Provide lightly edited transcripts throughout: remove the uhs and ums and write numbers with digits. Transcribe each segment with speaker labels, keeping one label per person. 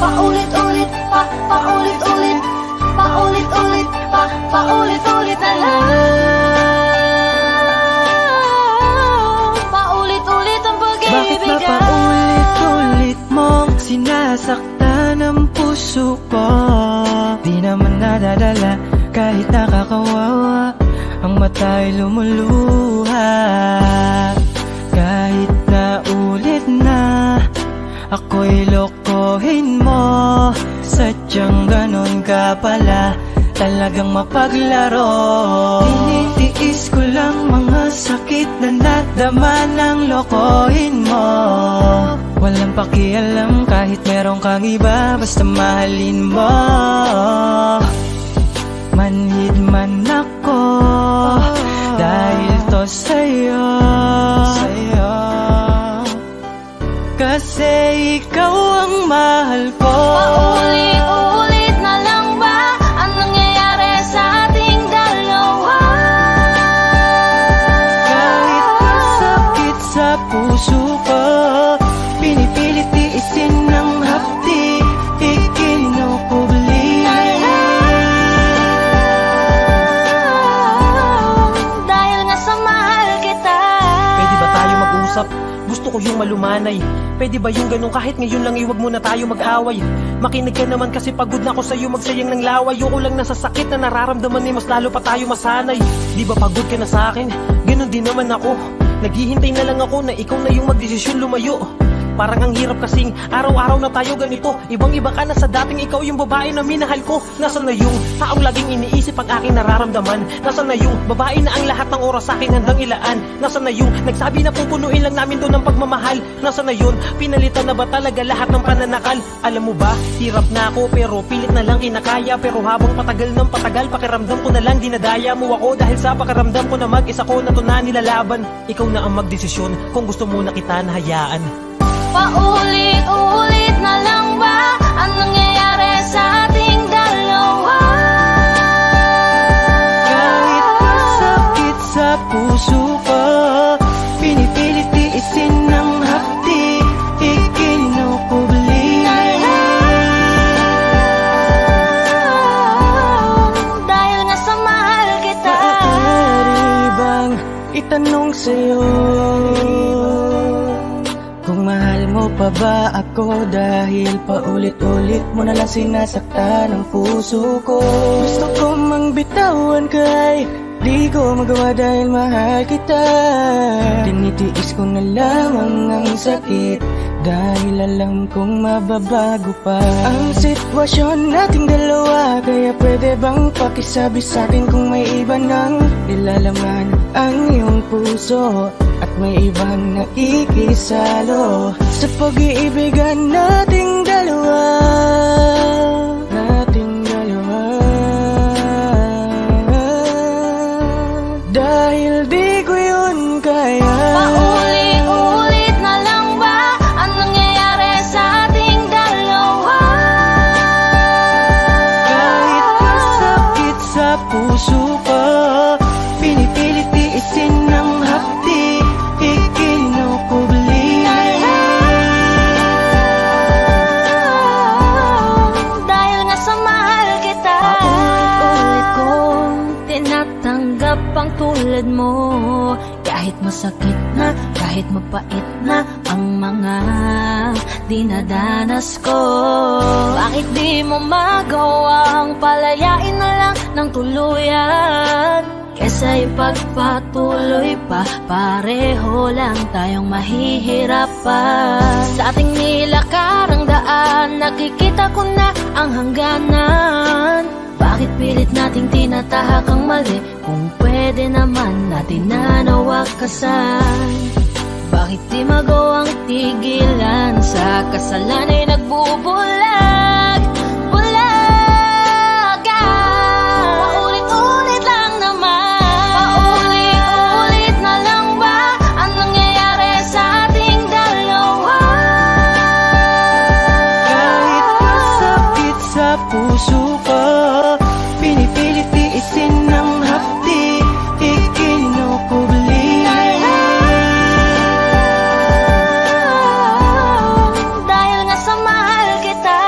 Speaker 1: Paulit-ulit pa, paulit-ulit, paulit-ulit pa, paulit-ulit na lang. Paulit-ulit ang
Speaker 2: Bakit ba
Speaker 1: pag-ibig.
Speaker 2: paulit-ulit mong sinasaktan ang puso ko? Di naman nadadala kahit nakakawawa, ang mata'y lumuluha. Kahit na ulit na ako'y lokohin mo, sadyang ganon ka pala, talagang mapaglaro. Tinitiis ko lang mga sakit na nadama ng lokohin mo. Walang pakialam kahit meron kang iba, basta mahalin mo. Manhid man ako dahil to sa'yo, kasi ikaw ang mahal ko.
Speaker 1: Paulit-ulit na lang ba ang nangyayari sa ating dalawa?
Speaker 2: Kahit masakit sa puso ko, pinipilit tiisin ng hapdi, ikinukubli.
Speaker 1: Dahil nga sa mahal kita.
Speaker 3: Pwede ba tayo mag-usap? Gusto ko yung malumanay. Pwede ba yung ganun kahit ngayon lang iwag muna tayo mag-away? Makinig ka naman kasi pagod na ako sa'yo magsayang ng laway. Ayoko lang na sa sakit na nararamdaman ni mas lalo pa tayo masanay. Di ba pagod ka na sa akin? Ganun din naman ako. Naghihintay na lang ako na ikaw na yung magdesisyon lumayo. Parang ang hirap kasing araw-araw na tayo ganito. Ibang-iba ka na sa dating ikaw yung babae na minahal ko. Nasaan na yung taong laging iniisip ang aking nararamdaman? Nasaan na yung babae na ang lahat ng oras sa akin handang ilaan? Nasaan na yung nagsabi na pupunuin lang namin doon ng pagmamahal? Nasaan na yun? Pinalitan na ba talaga lahat ng pananakal? Alam mo ba, hirap na ako pero pilit na lang kinakaya. Pero habang patagal ng patagal, pakiramdam ko na lang dinadaya mo ako. Dahil sa pakiramdam ko na mag-isa ko na to na nilalaban. Ikaw na ang magdesisyon kung gusto mo na kita nahayaan.
Speaker 1: Paulit-ulit na lang ba ang nangyayari sa ating dalawa?
Speaker 2: Kahit masakit sa puso ko, pinipilit tiisin ng hapdi, ikinukubli.
Speaker 1: Dahil nga sa mahal kita.
Speaker 2: Pwede bang itanong sa'yo kung mahal mo pa ba ako? Dahil paulit-ulit mo na lang sinasaktan ang puso ko. Gusto ko mang bitawan kay di ko magawa dahil mahal kita. Tinitiis ko na lamang ang sakit dahil alam kong mababago pa ang sitwasyon nating dalawa. Kaya pwede bang pakisabi sa'kin kung may iba nang nilalaman ang iyong puso at may ibang nakikisalo sa pag-iibigan nating dalawa. Dahil di ko yun kaya.
Speaker 1: Paulit-ulit na lang ba ang nangyayari sa ating dalawa?
Speaker 2: Kahit masakit sa puso ko, pinipilit tiisin ng hapdi, ikinukubli.
Speaker 1: Dahil nga sa mahal kita. Paulit-ulit kong tinatanggap ang tulad mo. Kahit masakit na, kahit mapait na ang mga dinadanas ko. Bakit di mo magawang palayain na lang ng tuluyan? Kesa ipagpatuloy pa, pareho lang tayong mahihirapan. Sa ating nilakarang daan, nakikita ko na ang hangganan. Bakit pilit nating tinatahak ang mali kung pwede naman natin na nawakasan? Bakit di magawang tigilan sa kasalan ay nagbubulag? Bulaga! Paulit-ulit lang naman. Paulit-ulit na lang ba ang nangyayari sa ating dalawa?
Speaker 2: Kahit masakit sa puso ko, pinipilit tiisin ng hapdi, ikinukubli.
Speaker 1: Dahil nga sa mahal kita.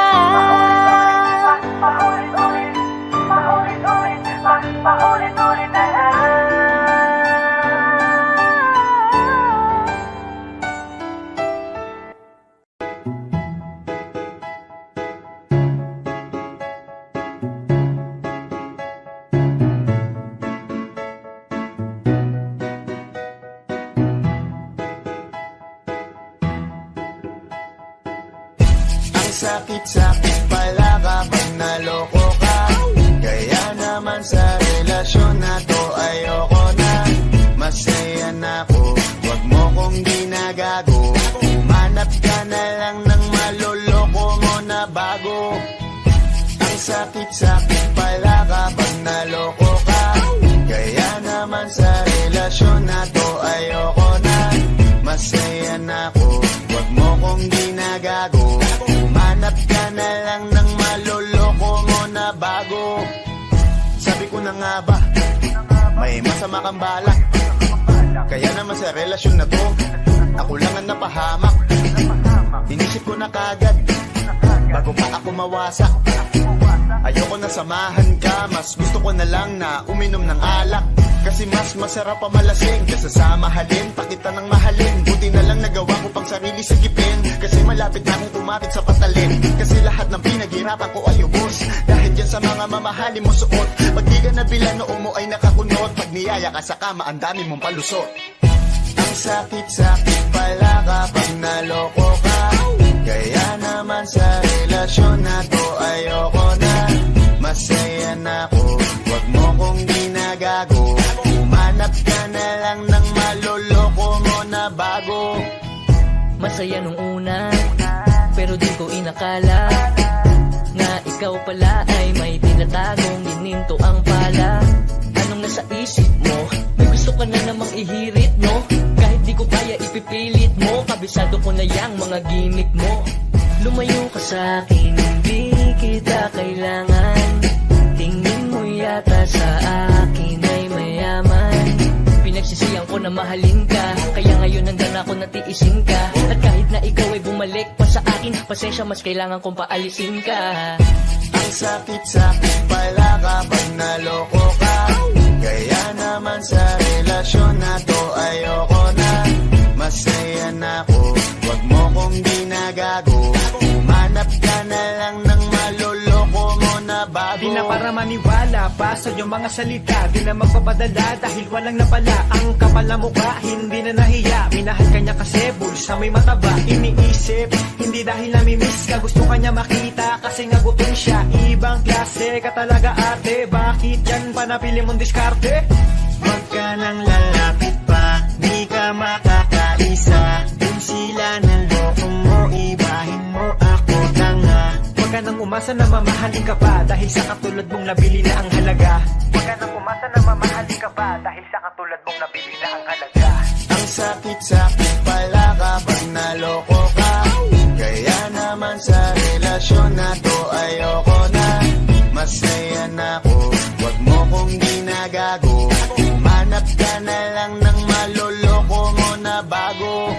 Speaker 4: sakit-sakit pala kapag naloko ka. Kaya naman sa relasyon na to ayoko na. Masaya na ako, wag mo kong ginagago. Umanap ka na lang ng maloloko mo na bago. Ang sakit-sakit pala kapag naloko ka. Kaya naman sa relasyon na to ayoko na. Masaya na ako, wag mo kong ginagago. Umanap ka na lang ng maloloko mo na bago. Sabi ko na nga ba, may masama kang balak. Kaya naman sa relasyon na to, ako lang ang napahamak. Inisip ko na kagad, bago pa ako mawasak. Ayoko na samahan ka, mas gusto ko na lang na uminom ng alak. Kasi mas masarap pa malasing kaysa sa mahalin, pakita ng mahalin. Buti na lang nagawa ko pang sarili sigipin, kasi malapit na akong tumapit sa patalin. Kasi lahat ng pinaghirapan ko ay ubos, dahil dyan sa mga mamahalin mo suot. Pag di ka nabila noo mo ay nakakunot, pag niyaya ka sa kama ang dami mong palusot. Ang sakit-sakit pala kapag naloko ka. Kaya naman sa relasyon na to ayoko na. Masaya na ako, wag mo kong ginagago. Umanap ka na lang ng maloloko mo na bago.
Speaker 5: Masaya nung una, pero di ko inakala nga ikaw pala ay may tinatagong gininto ang pala. Anong nasa isip mo? May gusto ka na namang ihirit, no? Kahit di ko kaya ipipilit mo, kabisado ko na yang mga gimmick mo. Lumayo ka sa akin, hindi kita kailangan. Tingin mo yata sa akin ay mayaman. Pinagsisiyang ko na mahalin ka, kaya ngayon nandyan ako natiisin ka. At kahit na ikaw ay bumalik pa sa akin, pasensya mas kailangan kong paalisin ka.
Speaker 4: Ang sakit-sakit pala kapag naloko ka. Kaya naman sa relasyon na to ayoko na. Masaya na ako, wag mo kong ginagago. Umanap ka na lang ng maloloko mo na bago.
Speaker 3: Di na para maniwala pa sa iyong mga salita, di na magpapadala dahil walang napala. Ang kapal na mukha, hindi na nahiya. Minahal kanya kasi bulsa may mataba. Iniisip, hindi dahil namimiss ka, gusto kanya makita kasi nga gutom siya. Ibang klase ka talaga ate, bakit yan pa napili mong diskarte?
Speaker 4: Wag ka nang lalapit pa, di ka makakaisa. Kung sila ng loko mo, ibahin mo ako tanga.
Speaker 3: Huwag ka nang umasa na mamahalin ka pa, dahil sa katulad mong nabili na ang halaga. Huwag ka nang umasa na mamahalin ka pa, dahil sa katulad mong nabili na ang halaga.
Speaker 4: Ang sakit-sakit pala kapag naloko ka. Kaya naman sa relasyon na to ayoko na. Masaya na ako, wag mo kong ginagago. Umanap ka na lang ng maloloko mo na bago.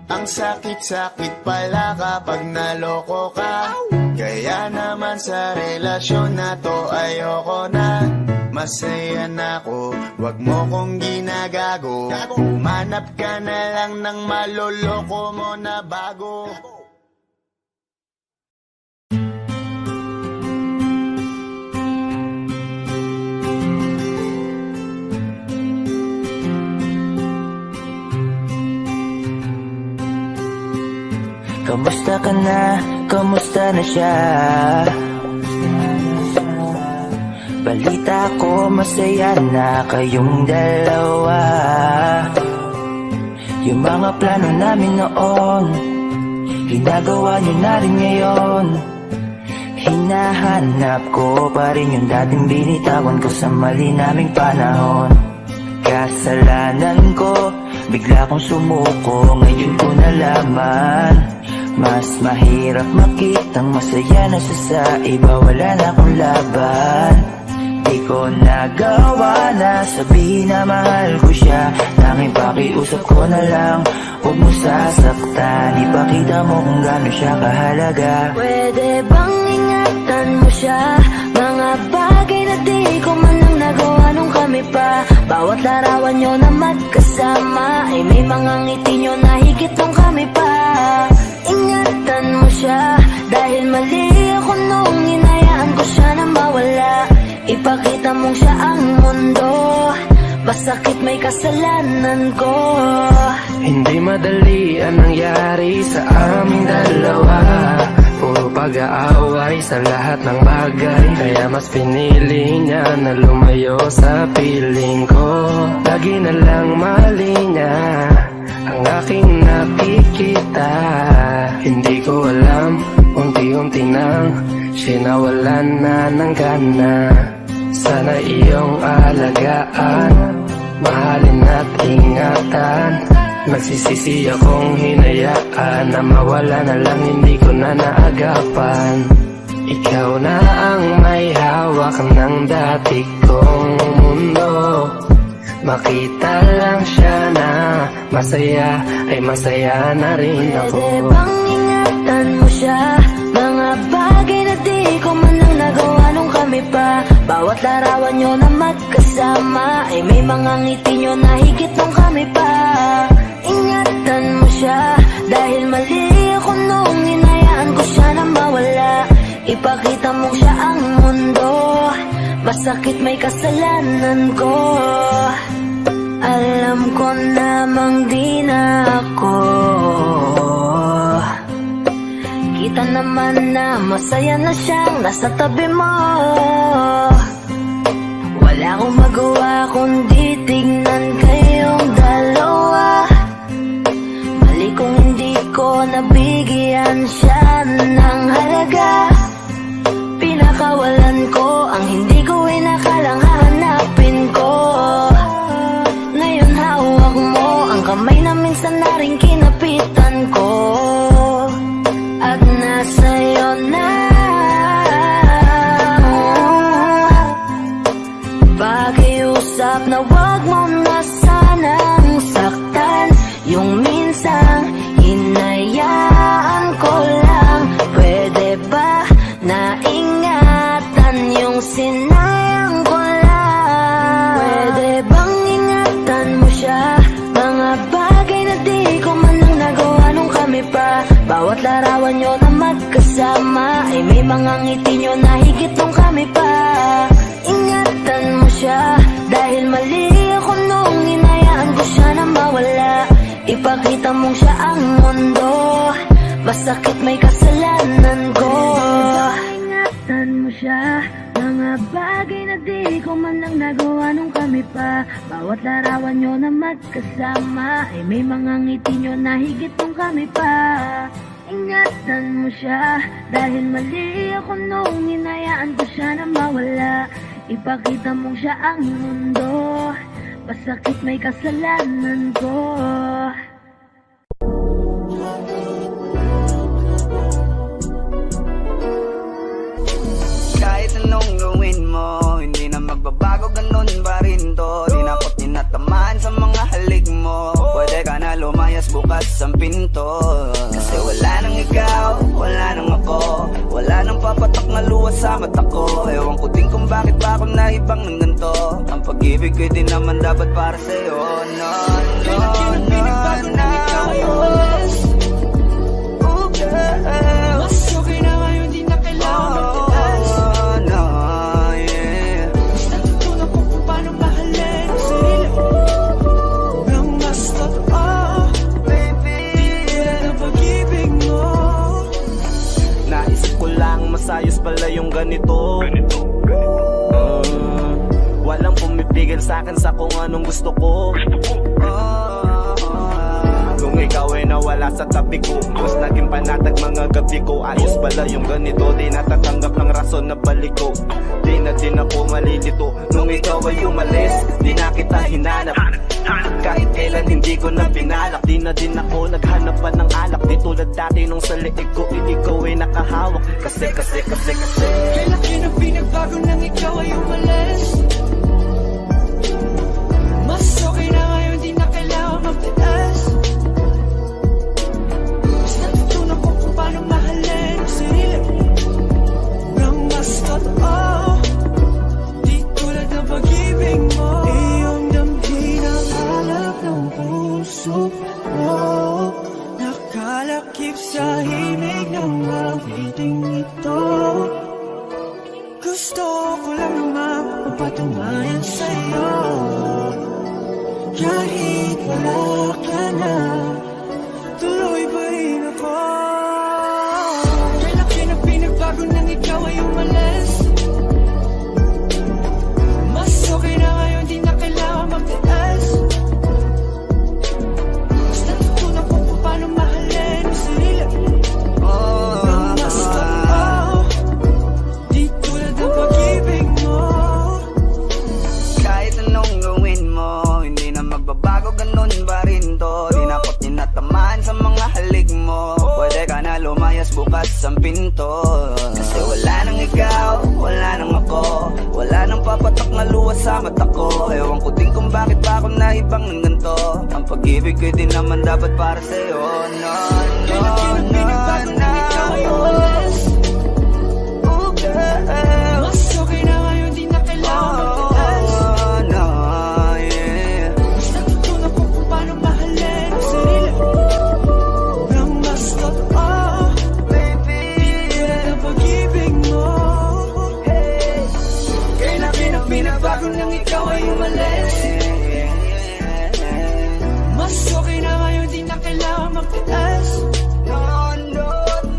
Speaker 4: Ang sakit-sakit pala kapag naloko ka. Kaya naman sa relasyon na to ayoko na. Masaya na ako, wag mo kong ginagago. Umanap ka na lang ng maloloko mo na bago.
Speaker 2: Kamusta ka na? Kamusta na siya? Balita ko masaya na kayong dalawa. Yung mga plano namin noon, ginagawa niyo na rin ngayon. Hinahanap ko pa rin yung dating binitawan ko sa mali naming panahon. Kasalanan ko, bigla kong sumuko, ngayon ko nalaman. Mas mahirap makitang masaya na siya sa iba, wala na akong laban. Di ko nagawa na sabihin na mahal ko siya. Tanging pakiusap ko na lang, huwag mo sasaktan. Ipakita mo kung gano'n siya kahalaga.
Speaker 1: Pwede bang ingatan mo siya? Mga bagay na di ko man lang nagawa nung kami pa. Bawat larawan nyo na magkasama ay may mga ngiti nyo na higit nung kami pa. Ingatan mo siya, dahil mali ako nung hinayaan ko siya na mawala. Ipakita mong siya ang mundo, masakit may kasalanan ko.
Speaker 2: Hindi madali ang nangyari sa aming dalawa.
Speaker 6: puro pag-aaway sa lahat ng bagay. Kaya mas pinili niya na lumayo sa piling ko. Lagi na lang mali niya ang aking nakikita. Hindi ko alam, unti-unti nang sinawalan na ng gana. Sana iyong alagaan, mahalin at ingatan. Magsisisi akong hinayaan na mawala na lang, hindi ko na naagapan. Ikaw na ang may hawak ng dati kong mundo. Makita lang siya na masaya, ay masaya na rin ako.
Speaker 1: Pwede bang ingatan mo siya? Mga bagay na di ko man lang nagawa nung kami pa. Bawat larawan nyo na magkasama, ay may mga ngiti nyo na higit nung kami pa. Ingatan mo siya, dahil mali ako nung hinayaan ko siya na mawala. Ipakita mo siya ang mundo, masakit may kasalanan ko. Alam ko namang di na ako. Kita naman na masaya na siyang nasa tabi mo. Wala akong magawa kundi tignan kayong dalawa. Mali kung hindi ko nabigyan siya ng halaga. Pinakawalan ko ang hindi ko inakalang hahanapin ko. Ngayon hawak mo ang kamay na minsan na rin kinapitan ko. At nasa'yo na. Pakiusap na wag mo na sanang saktan. Yung minsang hinayaan ko lang. Pwede ba na ingatan yung sinayang ko lang? Pwede bang ingatan mo siya? Mga bagay na di ko man lang nagawa nung kami pa. Bawat larawan nyo na magkasama, ay may mga ngiti nyo na higit nung kami pa. Ingatan mo siya, dahil mali ako nung hinayaan ko siya na mawala. Ipakita mong siya ang mundo, masakit may kasalanan ko. Ingatan mo siya, mga bagay na di ko man lang nagawa nung kami pa. Bawat larawan nyo na magkasama, ay may mga ngiti nyo na higit nung kami pa. Ingatan mo siya, dahil mali ako nung hinayaan ko siya na mawala. Ipakita mong siya ang mundo, masakit may kasalanan ko.
Speaker 2: Kahit anong gawin mo, hindi na magbabago, ganun pa rin to. Di na ako tinatamaan sa mga halik mo. Pwede ka na lumayas, bukas ang pinto. Kasi wala nang ikaw, wala nang ako. Wala nang papatok na luwas sa mata ko. Ewan ko din kung bakit ba ako naibang ng ganito. Ang pag-ibig ko din naman dapat para sa'yo. No, no, no, no. Oh, girl.
Speaker 7: Mas okay na ngayon, di na kailangan magtiis.
Speaker 2: No, yeah.
Speaker 7: Natutunan ko kung paano mahalin ang sarili nang mas totoo.
Speaker 2: Baby,
Speaker 7: Ang pag-ibig mo.
Speaker 3: Naisip ko lang masayos pala yung ganito. Walang pumipigil sa'kin sa kung anong gusto ko. Nung ikaw ay nawala sa tabi ko, mas naging panatag mga gabi ko. Ayos pala yung ganito, di natatanggap ng rason na balik ko. Di na din ako malilito. Nung ikaw ay umalis, di na kita hinanap. Kahit kailan hindi ko na pinalak. Di na din ako naghanap pa ng alak. Di tulad dati nung sa liig ko, ikaw ay nakahawak. Kasi
Speaker 7: Kay laki ng pinagbago nang ikaw ay umalis. Mas okay na ngayon, di na kailangan magtiis. Mas natutunan ko kung paano mahalin ang sarili nang mas totoo. Di tulad ng pag-ibig mo. Iyong damhin ang hanap ng puso mo. Nakalakip sa himig ng awiting ito. Gusto ko lang naman mapatunayan sa'yo. Kahit wala ka na, tuloy pa rin ako. Kay laki
Speaker 2: pinto. Kasi wala nang ikaw, wala nang ako, wala nang papatak na luha sa mata ko. Ewan ko din kung bakit pa ako naibang ng ganito. Ang pag-ibig ko din naman dapat para sa'yo. No, no, no, no. Oh, girl.
Speaker 7: Mas okay na ngayon, di na kailangan magtaas.
Speaker 2: Oh, no, yeah.
Speaker 7: Mas natutunan ko kung paano mahalin ang sarili nang mas totoo.
Speaker 2: Baby,
Speaker 7: Tulad ng pag-ibig mo.
Speaker 2: kaya na
Speaker 7: Binabago nang ikaw ay umalis. Mas okay na ngayon, di na kailangan magtaas.
Speaker 2: no, no,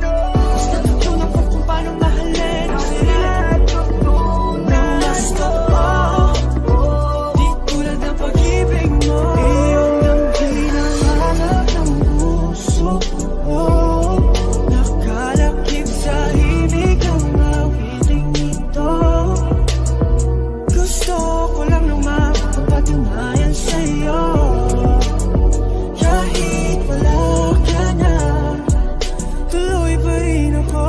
Speaker 2: no.
Speaker 7: Mas natutunan ko kung paano mahalin ang sarili nang mas totoo. Di tulad ng pag-ibig mo. Iyong ang hinahanap ng puso ko. Nakalakip sa himig ang awiting ito. Gusto ko lang naman mapatunayan sa'yo. Kahit wala ka na, tuloy pa rin ako.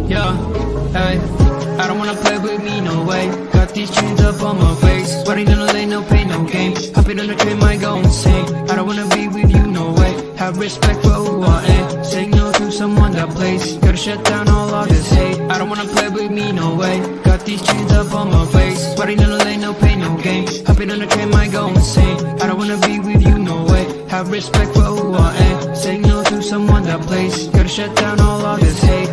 Speaker 6: Yeah, hey, I don't wanna play with me, no way. Got these chains up on my face. Riding on the lane, no pain, no gain. Hopping on the train, might go insane. I don't wanna be with you, no way. Have respect for who I am. Say no to someone that plays. Gotta shut down all of this hate. I don't wanna play with me, no way. Got these chains up on my face. Riding on the lane, no pain, no gain. Hopping on the train, might go insane. I don't wanna be with you, no way. Have respect for who I am. Say no to someone that plays. Gotta shut down all of this hate.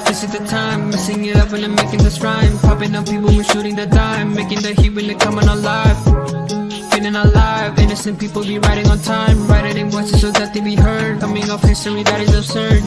Speaker 6: This is the time, messing it up and I'm making this rhyme. Popping up people, we're shooting the dime. Making the heat when they coming alive. Feeling alive, innocent people be riding on time. Writing in voices so that they be heard. Coming off history that is absurd.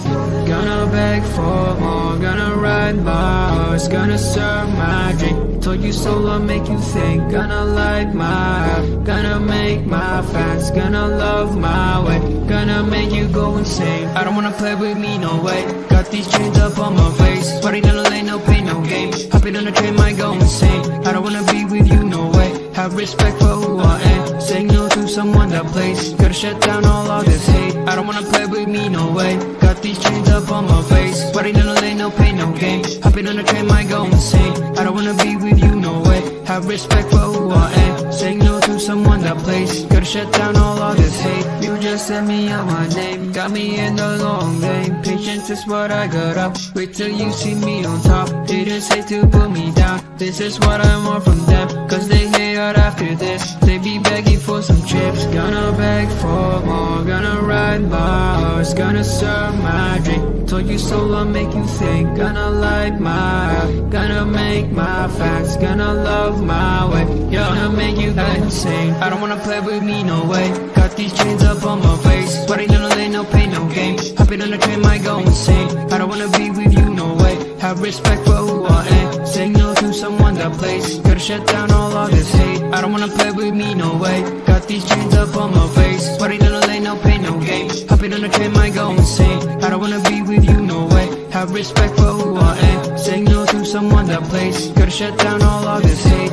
Speaker 6: Gonna beg for more, gonna ride my horse. Gonna serve my drink, told you so I'll make you think. Gonna like my app, gonna make my fans. Gonna love my way, gonna make you go insane. I don't wanna play with me, no way. Got these chains up on my face. Riding down the lane, no pain, no gain. Hopping on the train, might go insane. I don't wanna be with you, no way. Have respect for who I am. Saying no to someone that plays. Gotta shut down all of this hate. I don't wanna play with me, no way. Got these chains up on my face. Riding down the lane, no pain, no gain. Hopping on the train, might go insane. I don't wanna be with you, no way. Have respect for who I am. Saying no to someone that plays. Gotta shut down all of this hate. You just sent me out my name. Got me in the long game. Patience is what I got up. Wait till you see me on top. Didn't say to put me down. This is what I want from them. Cause they hate out after this. They be begging for some chips. Gonna beg for more. Gonna ride my horse. Gonna serve my drink. Told you so I'll make you think. Gonna light my app. Gonna make my facts. Gonna love my way. Yeah, gonna make you go insane. I don't wanna play with me, no way. Got these chains up on my face. Riding down the lane, no pain, no gain. Hopping on the train, might go insane. I don't wanna be with you, no way. Have respect for who I am. Saying no to someone that plays. Gotta shut down all of this hate. I don't wanna play with me, no way. Got these chains up on my face. Riding down the lane, no pain, no gain. Hopping on the train, might go insane. I don't wanna be with you, no way. Have respect for who I am. Saying no to someone that plays. Gotta shut down all of this hate.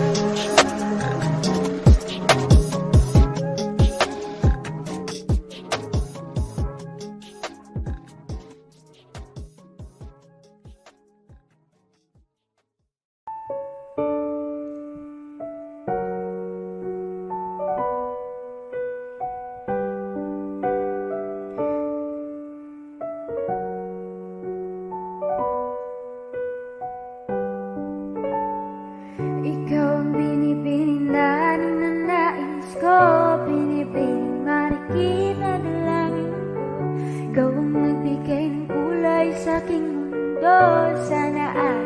Speaker 1: Ikaw ang binibining na ninanais ko, binibining marikit na dalangin ko. Ikaw ang nagbigay ng kulay sa aking mundo. Sana ay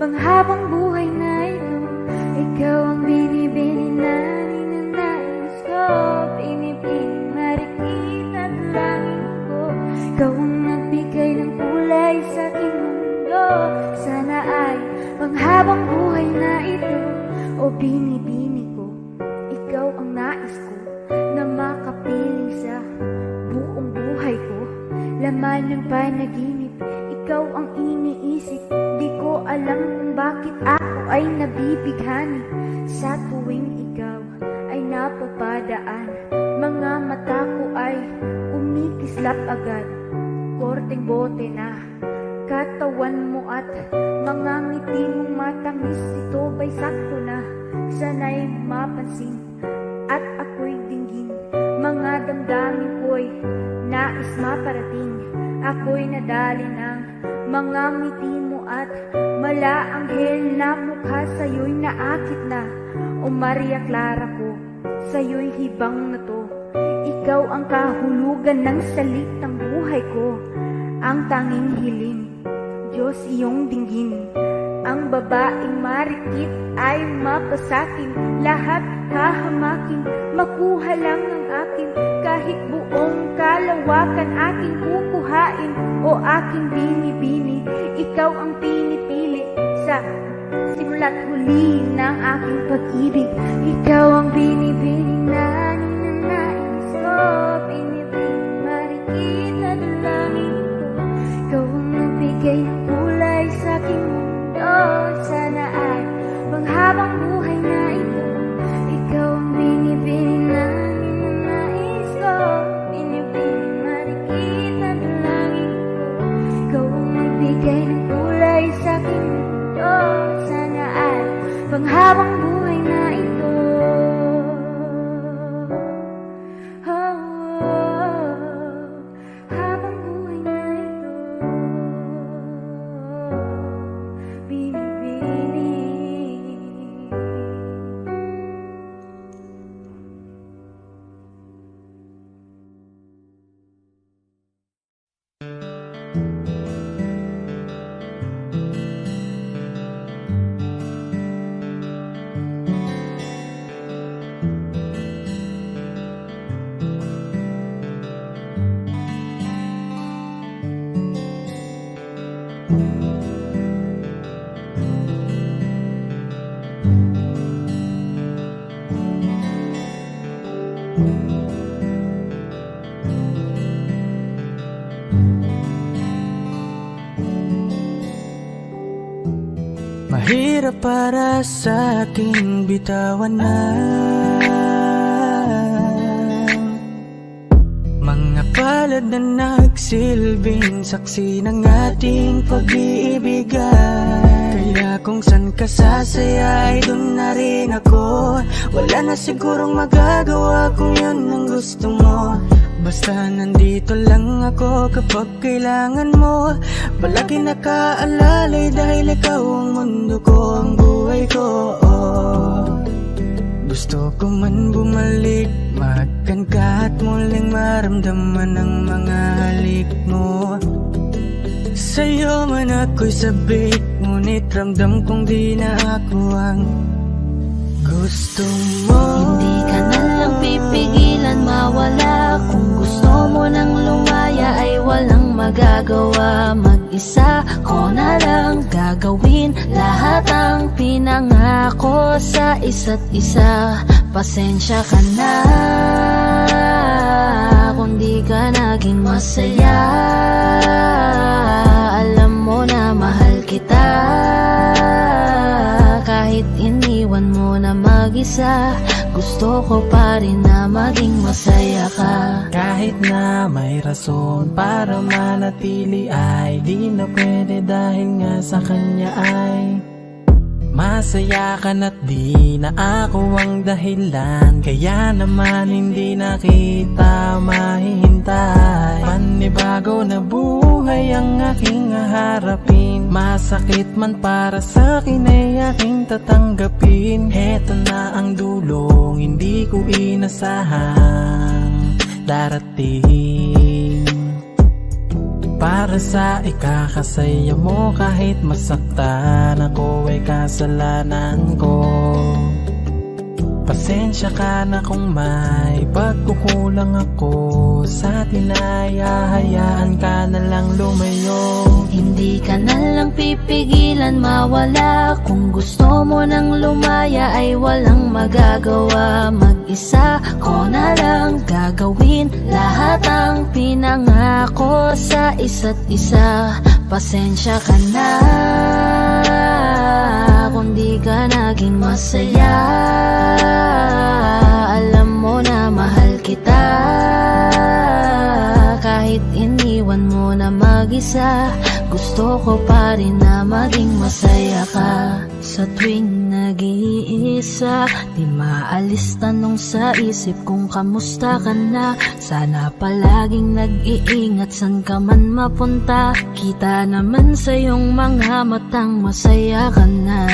Speaker 1: panghabang buhay na ito. Ikaw ang binibining na ninanais ko, binibining marikit na dalangin ko. Ikaw ang nagbigay ng kulay sa aking mundo. Sana ay
Speaker 8: Panghabang buhay na ito, o binibini ko, ikaw ang nais ko na makapiling sa buong buhay ko. Laman ng panaginip, ikaw ang iniisip. Di ko alam kung bakit ako ay nabibighani sa tuwing ikaw ay napapadaan. Mga mata ko ay umikislap agad. Korteng bote na katawan mo at mga ngiti mong matamis. Ito ba'y sakto na sana'y mapansin at ako'y dinggin. Mga damdamin ko'y nais maparating. Ako'y nadali ng mga ngiti mo at malaanghel na mukha. Sa'yo'y naakit na, o Maria Clara ko, sa'yo'y hibang na to. Ikaw ang kahulugan ng salitang buhay ko. Ang tanging hiling, Diyos iyong dinggin. Ang babaeng marikit ay mapasakin. Lahat hahamakin, makuha lang ang akin. Kahit buong kalawakan aking kukuhain. O aking bini-bini, ikaw ang pinipili sa simula't huli ng aking pag-ibig. Ikaw ang bini-bini na ninanais ko. Pinipili marikit na dalangin ko. Ikaw ang nagbigay ng kulay sa aking mundo. Sana ay panghabang buhay na ito. Ikaw ang binibini na ninanais ko. Pinipili marikit na dalangin ko. Ikaw ang nagbigay ng kulay sa aking mundo. Sana ay panghabang buhay na ito. Habang buhay na ito, binibini.
Speaker 2: Mahirap para sa aking bitawan na mga palad na nagsilbing saksi ng ating pag-iibigan. Kaya kung san ka sasaya ay dun na rin ako. Wala na sigurong magagawa kung yun ang gusto mo. Basta nandito lang ako kapag kailangan mo. Palagi nakaalalay dahil ikaw ang mundo ko, ang buhay ko. Gusto ko man bumalik, makan ka at muling maramdaman ang mga halik mo. Sa'yo man ako'y sabik, ngunit ramdam kong di na ako ang gusto mo.
Speaker 1: Hindi ka na lang pipigilan mawala. Kung gusto mo nang lumaya ay walang magagawa. Mag-isa ko na lang gagawin lahat ang pinangako sa isa't isa. Pasensya ka na kung di ka naging masaya. Alam mo na mahal kita. Kahit iniwan mo na mag-isa, gusto ko pa rin na maging masaya ka.
Speaker 3: Kahit na may rason para manatili ay di na pwede dahil nga sa kanya ay masaya ka na't di na ako ang dahilan. Kaya naman hindi na kita mahihintay. Panibago na buhay ang aking haharapin. Masakit man para sa'kin ay aking tatanggapin. Heto na ang dulong hindi ko inasahang darating. Para sa ikakasaya mo kahit masaktan ako ay kasalanan ko. Pasensya ka na kung may pagkukulang ako sa atin ay hahayaan ka na lang lumayo.
Speaker 1: Hindi Hindi ka na lang pipigilan mawala. Kung gusto mo nang lumaya ay walang magagawa. Mag-isa ko na lang gagawin lahat ang pinangako sa isa't isa. Pasensya ka na kung di ka naging masaya. Alam mo na mahal kita, kahit iniwan mo na mag-isa. Gusto ko pa rin na maging masaya ka. Sa tuwing nag-iisa, di maalis tanong sa isip kung kamusta ka na. Sana palaging nag-iingat san ka man mapunta. Kita naman sa iyong mga matang masaya ka na.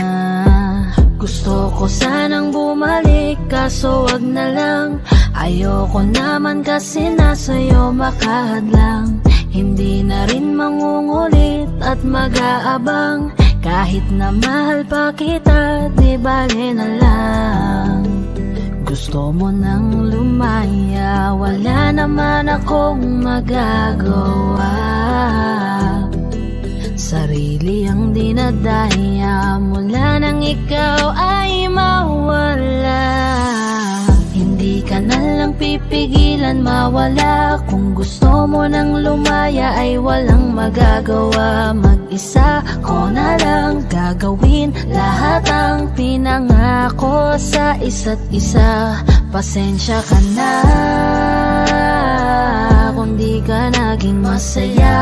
Speaker 1: Gusto ko sanang bumalik kaso wag na lang. Ayoko naman kasi nasa'yo makahadlang. Hindi na rin mangungulit at mag-aabang. Kahit na mahal pa kita, di bale na lang. Gusto mo nang lumaya, wala naman akong magagawa. Sarili ang dinadaya mula nang ikaw ay mawala. Hindi ka na lang pipigilan mawala. Kung gusto mo nang lumaya ay walang magagawa. Mag-isa ko na lang gagawin lahat ang pinangako sa isa't isa. Pasensya ka na kung di ka naging masaya.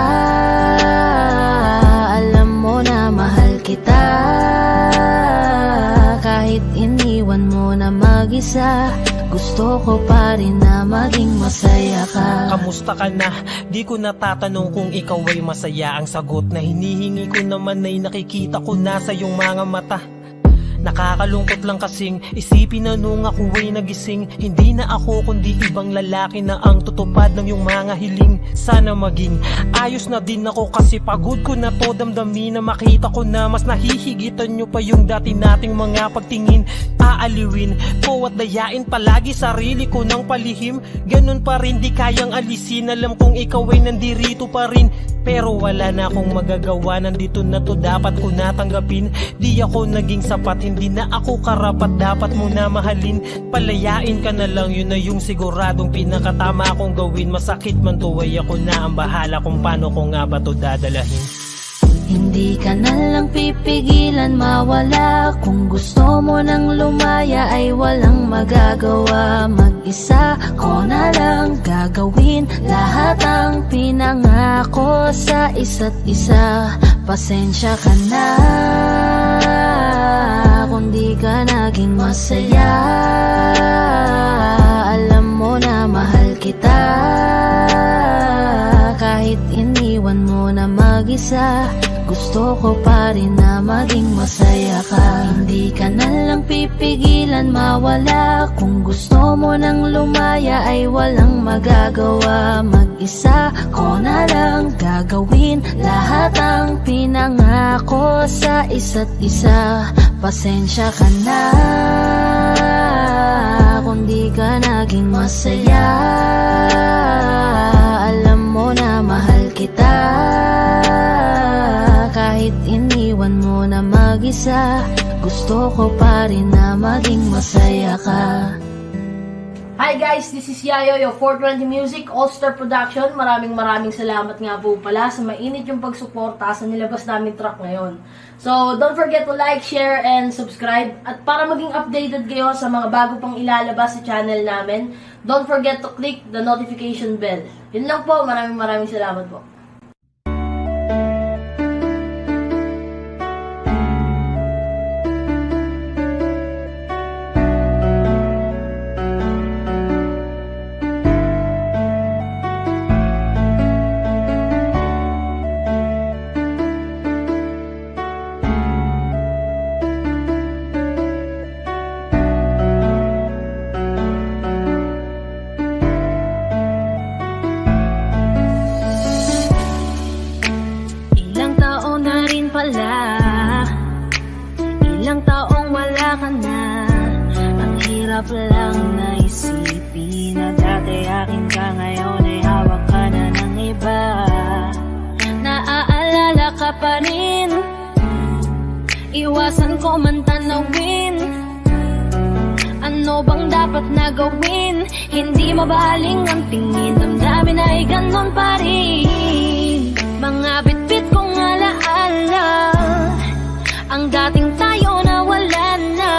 Speaker 1: Alam mo na mahal kita, kahit iniwan mo na mag-isa. Gusto ko pa rin na maging masaya ka.
Speaker 3: Kamusta ka na? Di ko natatanong kung ikaw ay masaya. Ang sagot na hinihingi ko naman ay nakikita ko na sa iyong mga mata. Nakakalungkot lang kasing isipin na nung ako ay nagising, hindi na ako kundi ibang lalaki na ang tutupad ng iyong mga hiling. Sana maging ayos na din ako kasi pagod ko na to damdamin na makita ko na mas nahihigitan nyo pa yung dati nating mga pagtingin. Aaliwin ko at dayain palagi sarili ko ng palihim. Ganun pa rin di kayang alisin. Alam kong ikaw ay nandirito pa rin, pero wala na akong magagawa. Nandito na to, dapat ko natanggapin. Di ako naging sapat, hindi na ako karapat. Dapat mo na mahalin, palayain ka na lang. Yun na yung siguradong pinakatama kong gawin. Masakit man to ay ako na ang bahala kung paano ko nga ba to dadalahin.
Speaker 1: Hindi ka na lang pipigilan mawala. Kung gusto mo nang lumaya ay walang magagawa. Mag-isa ko na lang gagawin lahat ang pinangako sa isa't isa. Pasensya ka na kung di ka naging masaya. Alam mo na mahal kita, kahit iniwan mo na mag-isa. Gusto ko pa rin na maging masaya ka. Hindi ka na lang pipigilan mawala. Kung gusto mo nang lumaya ay walang magagawa. Mag-isa ko na lang gagawin lahat ang pinangako sa isa't isa. Pasensya ka na kung di ka naging masaya. Alam mo na mahal kita, kahit iniwan mo na mag-isa. Gusto ko pa rin na maging masaya ka.
Speaker 9: Hi guys, this is Yayo, your 420 Music, All-Star Production. Maraming salamat nga po pala sa mainit yung pagsuporta sa nilabas namin track ngayon. So, don't forget to like, share, and subscribe. At para maging updated kayo sa mga bago pang ilalabas sa channel namin, don't forget to click the notification bell. Yun lang po, maraming salamat po.
Speaker 1: Ilang taong wala ka na. Ang hirap lang na isipin na dati akin ka, ngayon ay hawak ka na ng iba. Naaalala ka pa saan ko man tanawin. Ano bang dapat na gawin? Hindi mabaling ang tingin, damdamin ay ganon pa rin. Mga bitbit kong alaala, ang dating tayo na wala na.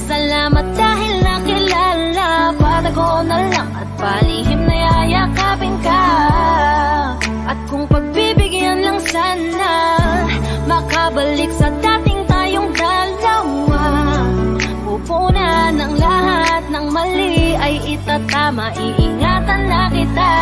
Speaker 1: Salamat dahil nakilala, patago na lang at palihim na yayakapin ka. At kung pagbibigyan lang sana, makabalik sa dating tayong dalawa. Pupunan ng lahat ng mali ay itatama, iingatan na kita.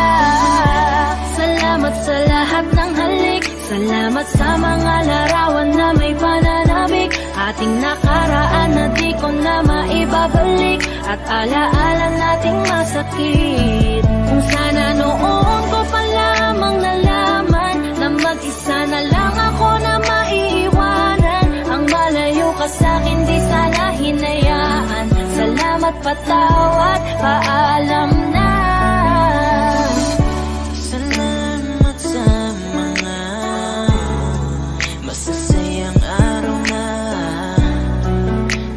Speaker 1: Salamat sa lahat ng halik, salamat sa mga larawan na may pananabik. Ating nakaraan na di ko na maibabalik, at alaala nating masakit. Kung sana noon ko pa lamang nalaman na mag-isa na lang ako na maiiwanan. Ang malayo ka sa'kin di sana hinayaan. Salamat, patawad, paalam na.
Speaker 2: Salamat sa mga masasayang araw na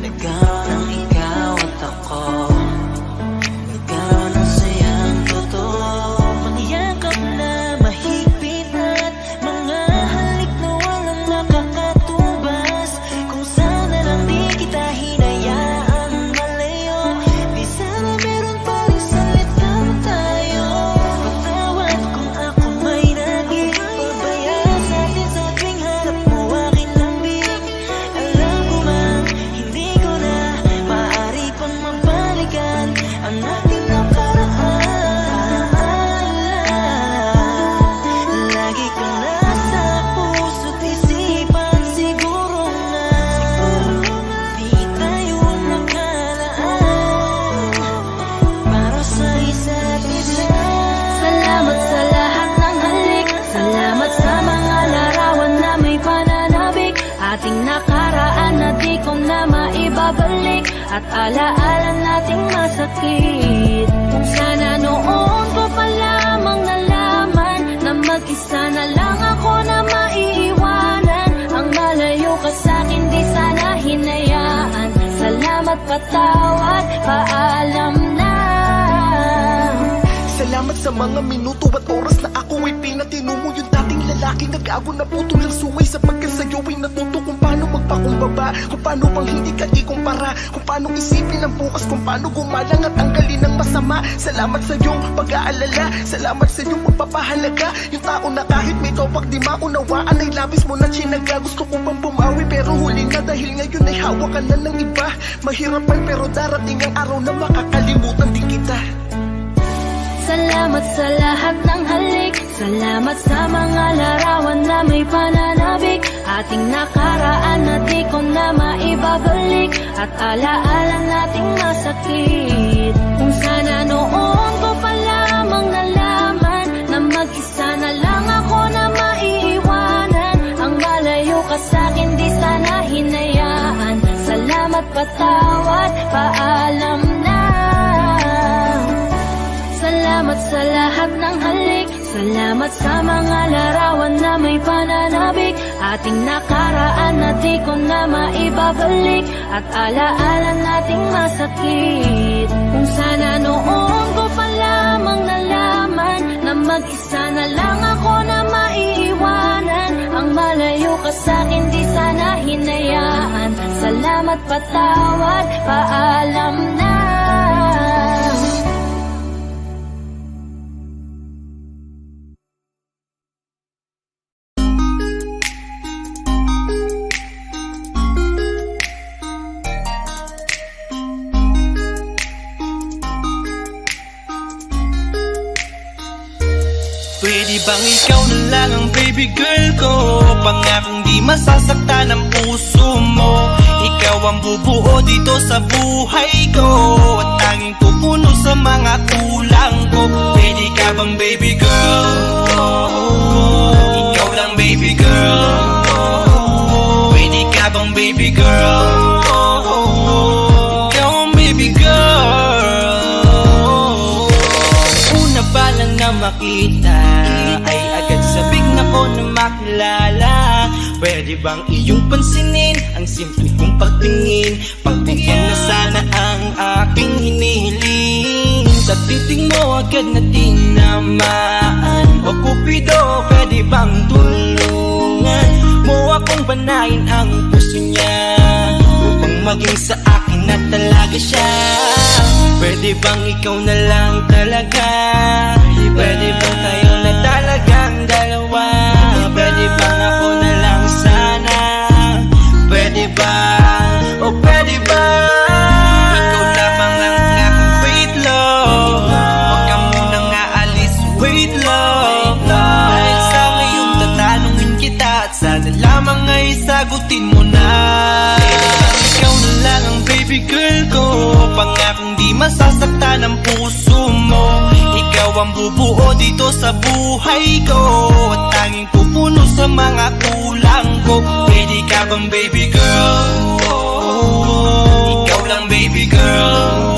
Speaker 2: nagkaroon ng ikaw at ako. Nagkaroon ng sayang totoo, maniyakap na mahigpit at mga halik na walang nakakatubas. Kung sana lang di kita hinayaan malayo, di sana meron pa rin salitang tayo. Patawad kung ako may naging pabaya sa atin sa tuwing harap mo aking lambing. Alam ko man, hindi ko na maaari pang mabalikan ang ating nakaraan. Lagi ka nasa puso't isipan, siguro nga di tayo nakalaan para sa isa't isa.
Speaker 1: Salamat sa lahat ng halik, salamat sa mga larawan na may pananabik. Ating nakaraan na di ko na maibabalik, at alaala nating masakit. Kung sana noon ko pa lamang nalaman na mag-isa na lang ako na maiiwanan. Ang malayo ka sa'kin di sana hinayaan. Salamat, patawad, paalam na.
Speaker 7: Salamat sa mga minuto at oras na ako ay pinatino mo. Yung dating lalaking nag-ago na putol ng suway, sapagkat sa'yo ay natuto kung paano magpakumbaba, kung paano bang hindi ka ikumpara, kung paano isipin ang bukas, kung paano gumalang at tanggalin ang masama. Salamat sa iyong pag-aalala, salamat sa iyong pagpapahalaga. Yung tao na kahit may topak di maunawaan ay labis mo na chinaga. Gusto ko bang bumawi pero huli na, dahil ngayon ay hawak ka na ng iba. Mahirapan pero darating ang araw na makakalimutan din kita.
Speaker 1: Salamat sa lahat ng halik, salamat sa mga larawan na may pananabik. Ating nakaraan na di ko na maibabalik, at alaala nating masakit. Kung sana noon ko pa lamang nalaman na mag-isa na lang ako na maiiwanan. Ang malayo ka sa'kin di sana hinayaan. Salamat, patawad, paalam na. Salamat sa lahat ng halik, salamat sa mga larawan na may pananabik. Ating nakaraan na di ko na maibabalik, at alaala nating masakit. Kung sana noon ko pa lamang nalaman na mag-isa na lang ako na maiiwanan. Ang malayo ka sa'kin di sana hinayaan. Salamat, patawad, paalam na.
Speaker 2: Pwede bang ikaw na lang ang baby girl ko? Pangakong di masasaktan ang puso mo. Ikaw ang bubuo dito sa buhay ko, at tanging pupuno sa mga kulang ko. Pwede ka bang baby girl? Ikaw lang baby girl. Pwede ka bang baby girl? Ikaw ang baby girl. Una pa lang na makita ay agad sabik na ko na makilala. Pwede Pwede bang iyong pansinin ang simple kong pagtingin? Pagbigyan na sana ang aking hinihiling. Sa titing mo agad na tinamaan. O Cupido, pwede bang tulungan mo akong banayin ang puso niya, upang maging sa akin na talaga siya? Pwede bang ikaw na lang talaga? Pwede bang tayo na talagang dalawa? Pwede bang ako na lang sana? Pwede ba? O pwede ba? Ikaw lamang ang aking wait love. Huwag ka munang aalis, wait love. Dahil sa ngayon tatanungin kita, at sana lamang ay sagutin mo na. Ikaw na lang ang baby girl ko, pangakong di masasaktan ang puso mo. Ikaw ang bubuo dito sa buhay ko, at tanging pupuno sa mga kulang ko. Pwede ka bang baby girl? Ikaw lang baby girl.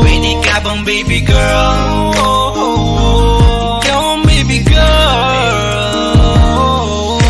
Speaker 2: Pwede ka bang baby girl? Ikaw ang baby girl.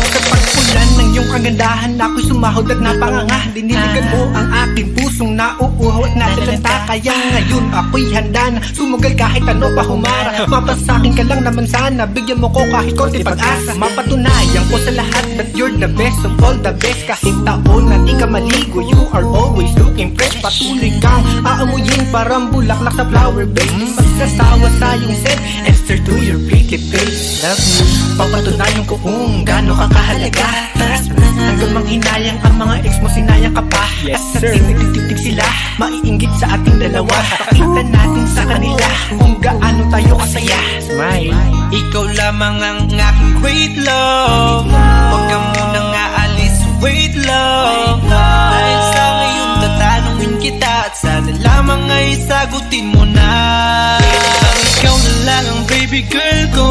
Speaker 3: Sa pagpulan ng iyong kagandahan, ako'y sumahod at napanganga. Diniligan mo ang aking pusong nauuhaw at natalanta. Kaya ngayon ako'y handa na sumugal kahit ano pa humara. Mapasakin ka lang naman sana, bigyan mo ko kahit konti pag-asa. Mapatunayan ko sa lahat that you're the best of all the best. Kahit taon na di ka maligo, you are always looking fresh. Patuloy kang aamuyin parang bulaklak sa flower base. Magsasawa sa iyong scent and stir to your pretty face. Love you, papatunayan ko kung gaano ka kahalaga. Taras hanggang manghinayang ang mga ex mo, sinayang ka pa. Yes sir, nagtitig sila, maiinggit sa ating dalawa. Pakita natin sa kanila kung gaano tayo kasaya. Smile.
Speaker 2: Ikaw lamang ang aking great love. Huwag ka munang aalis, wait love. Dahil sa ngayon tatanungin kita, at sana lamang ay sagutin mo na. Ikaw na lang ang baby girl ko,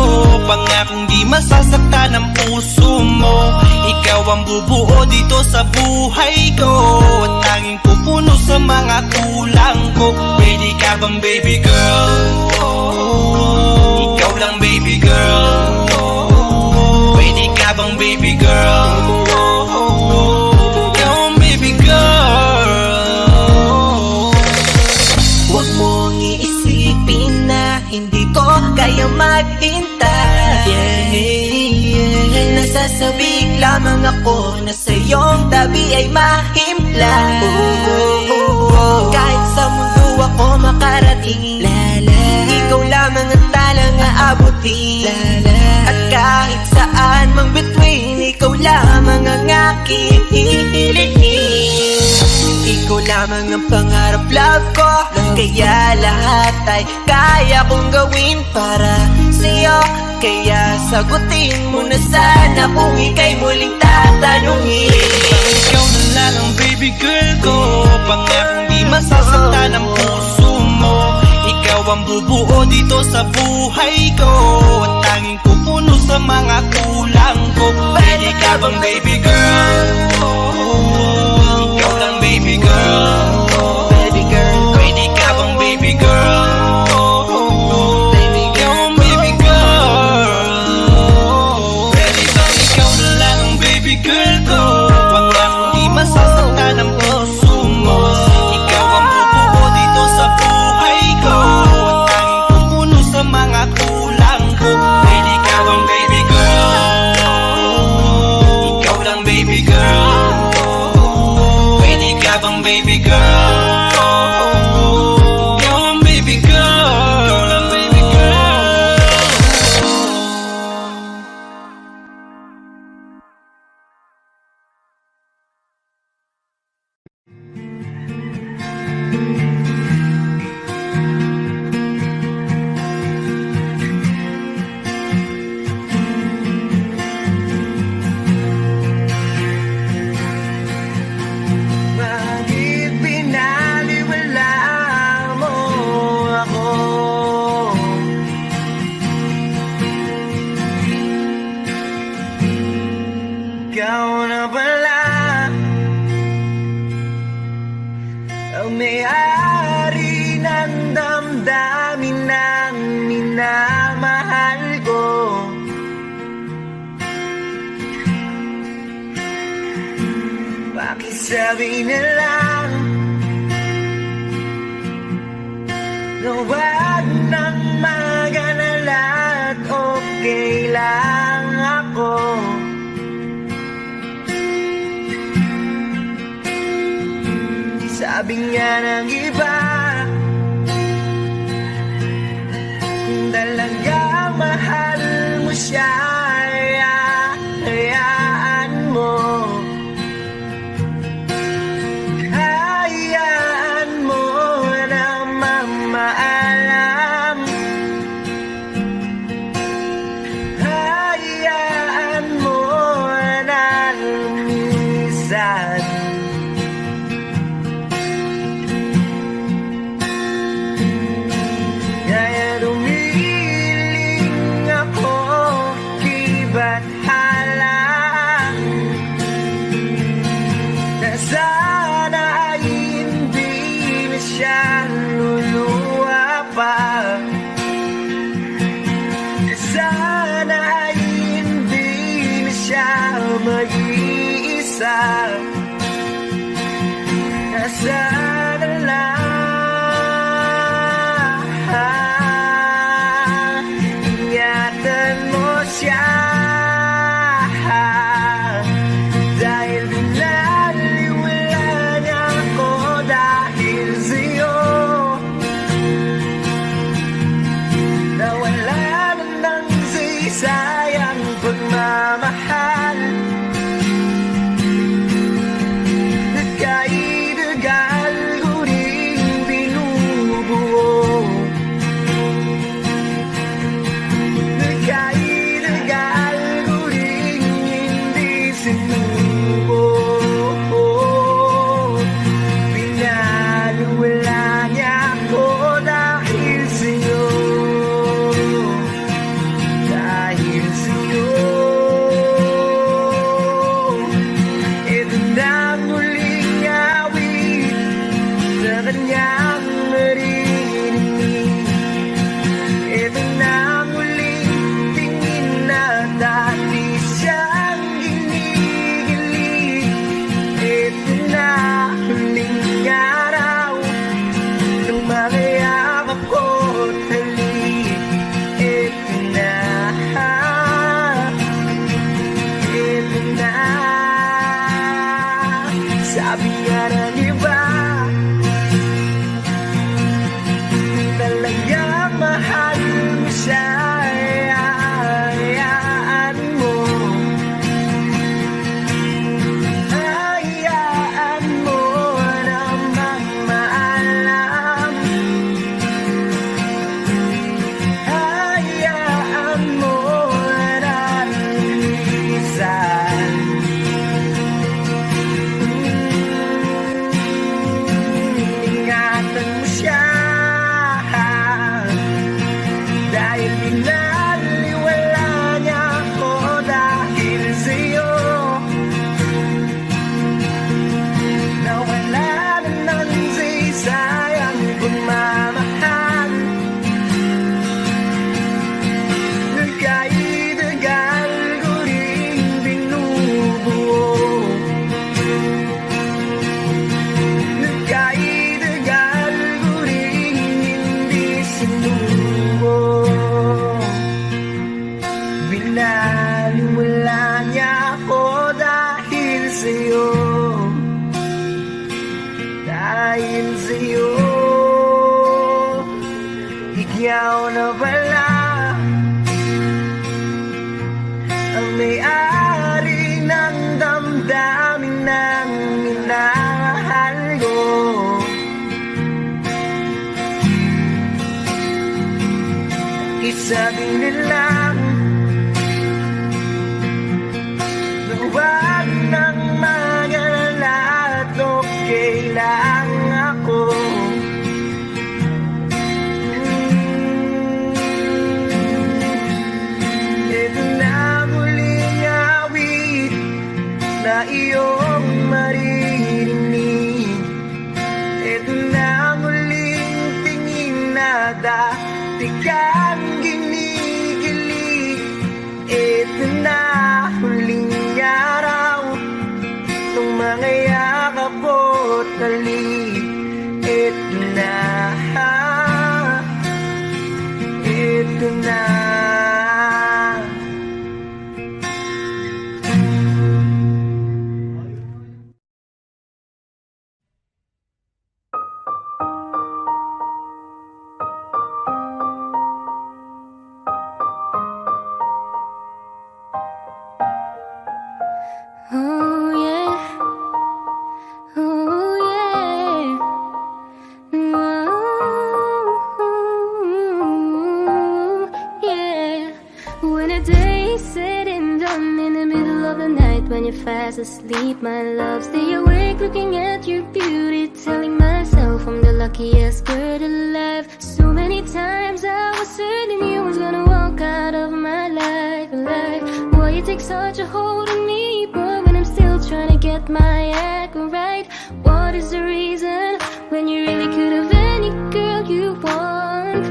Speaker 2: pangakong di masasaktan ang puso mo. Ikaw ang bubuo dito sa buhay ko, at tanging pupuno sa mga kulang ko. Pwede ka bang baby girl? Ikaw lang baby girl. Pwede ka bang baby girl? Ikaw ang baby girl. Huwag mong iisipin na hindi ko kaya maghintay. Nasasabik lamang ako na sa iyong tabi ay mahimpla. Kahit sa mundo ako makarating, ikaw lamang ang talang aabutin. At kahit saan mang between, ikaw lamang ang aking hihilihin. Ikaw lamang ang pangarap love ko, kaya lahat ay kaya kong gawin para sa'yo. Kaya sagutin mo na sana kung ika'y muling tatanungin. Ikaw na lang ang baby girl ko, pangakong di masasaktan ang puso mo. Ikaw ang bubuo dito sa buhay ko, at tanging pupuno sa mga kulang ko. Pwede ka bang baby girl? Ikaw lang baby girl. Baby girl. Pwede ka bang baby girl? Ikaw ang baby girl. Pwede bang ikaw na lang ang baby girl ko, pangakong di masasaktan ang puso mo. Ikaw ang bubuo dito sa buhay ko, at tanging pupuno sa mga kulang ko. Pwede ka bang baby girl? Ikaw lang baby girl. Pwede ka bang baby girl? Ikaw ang baby girl. Ikaw lang baby girl.
Speaker 7: Bakit binaliwala mo ako? Ikaw na pala ang may-ari ng damdamin ng minamahal ko. Sabi na lang na wag nang mag-alala at okay lang ako. Sabi nga ng iba, kung talagang mahal mo siya, hayaan mo. Hayaan mo na mamaalam. Hayaan mo na lumisan. Kaya dumiling ako, kiba't halang, na sana ay hindi na siya luluwa pa. Na sana ay hindi na siya mag-iisa. Na sana lang ingatan mo siya, dahil binaliwala niya ako dahil sa'yo. Nawala na ng sisayang pagmamahal, nagkaidagal ko rin binubuo. Nagkaidagal ko rin hindi sinubo. Pinaliwala niya ako dahil sa'yo. Dahil sa'yo. Ito na ang muling awit na kanyang maririnig. Ito na ang muling tingin na dati siyang ginigilig. Ito na huling araw nang makayakap ko't halik. Ito na, ito na. Sabi nga ng iba, talagang mahal mo siya, hayaan mo. Hayaan mo na mamaalam. Hayaan mo na lumisan. Ingatan mo siya, dahil binaliwala niya ako dahil sa'yo. Nawala na ng sisayang pagmamahal, nagkaidagal ko rin binubuo. Nagkaidagal ko rin hindi sinubo. Binaliwala niya ako dahil sa'yo. Dahil sa'yo. Ikaw na pala ang may-ari ng damdamin ng minamahal ko. Isabi nilang na huwag nang mag-alala at okay lang ako. Ito na muling awit na iyong maririnig. Ito na muling tingin na dati kang ginigilig.
Speaker 1: of the night when you're fast asleep, my love. Stay awake looking at your beauty, telling myself I'm the luckiest girl alive. So many times I was certain you was gonna walk out of my life. Why you take such a hold on me, but when I'm still trying to get my act right? What is the reason when you really could have any girl you want?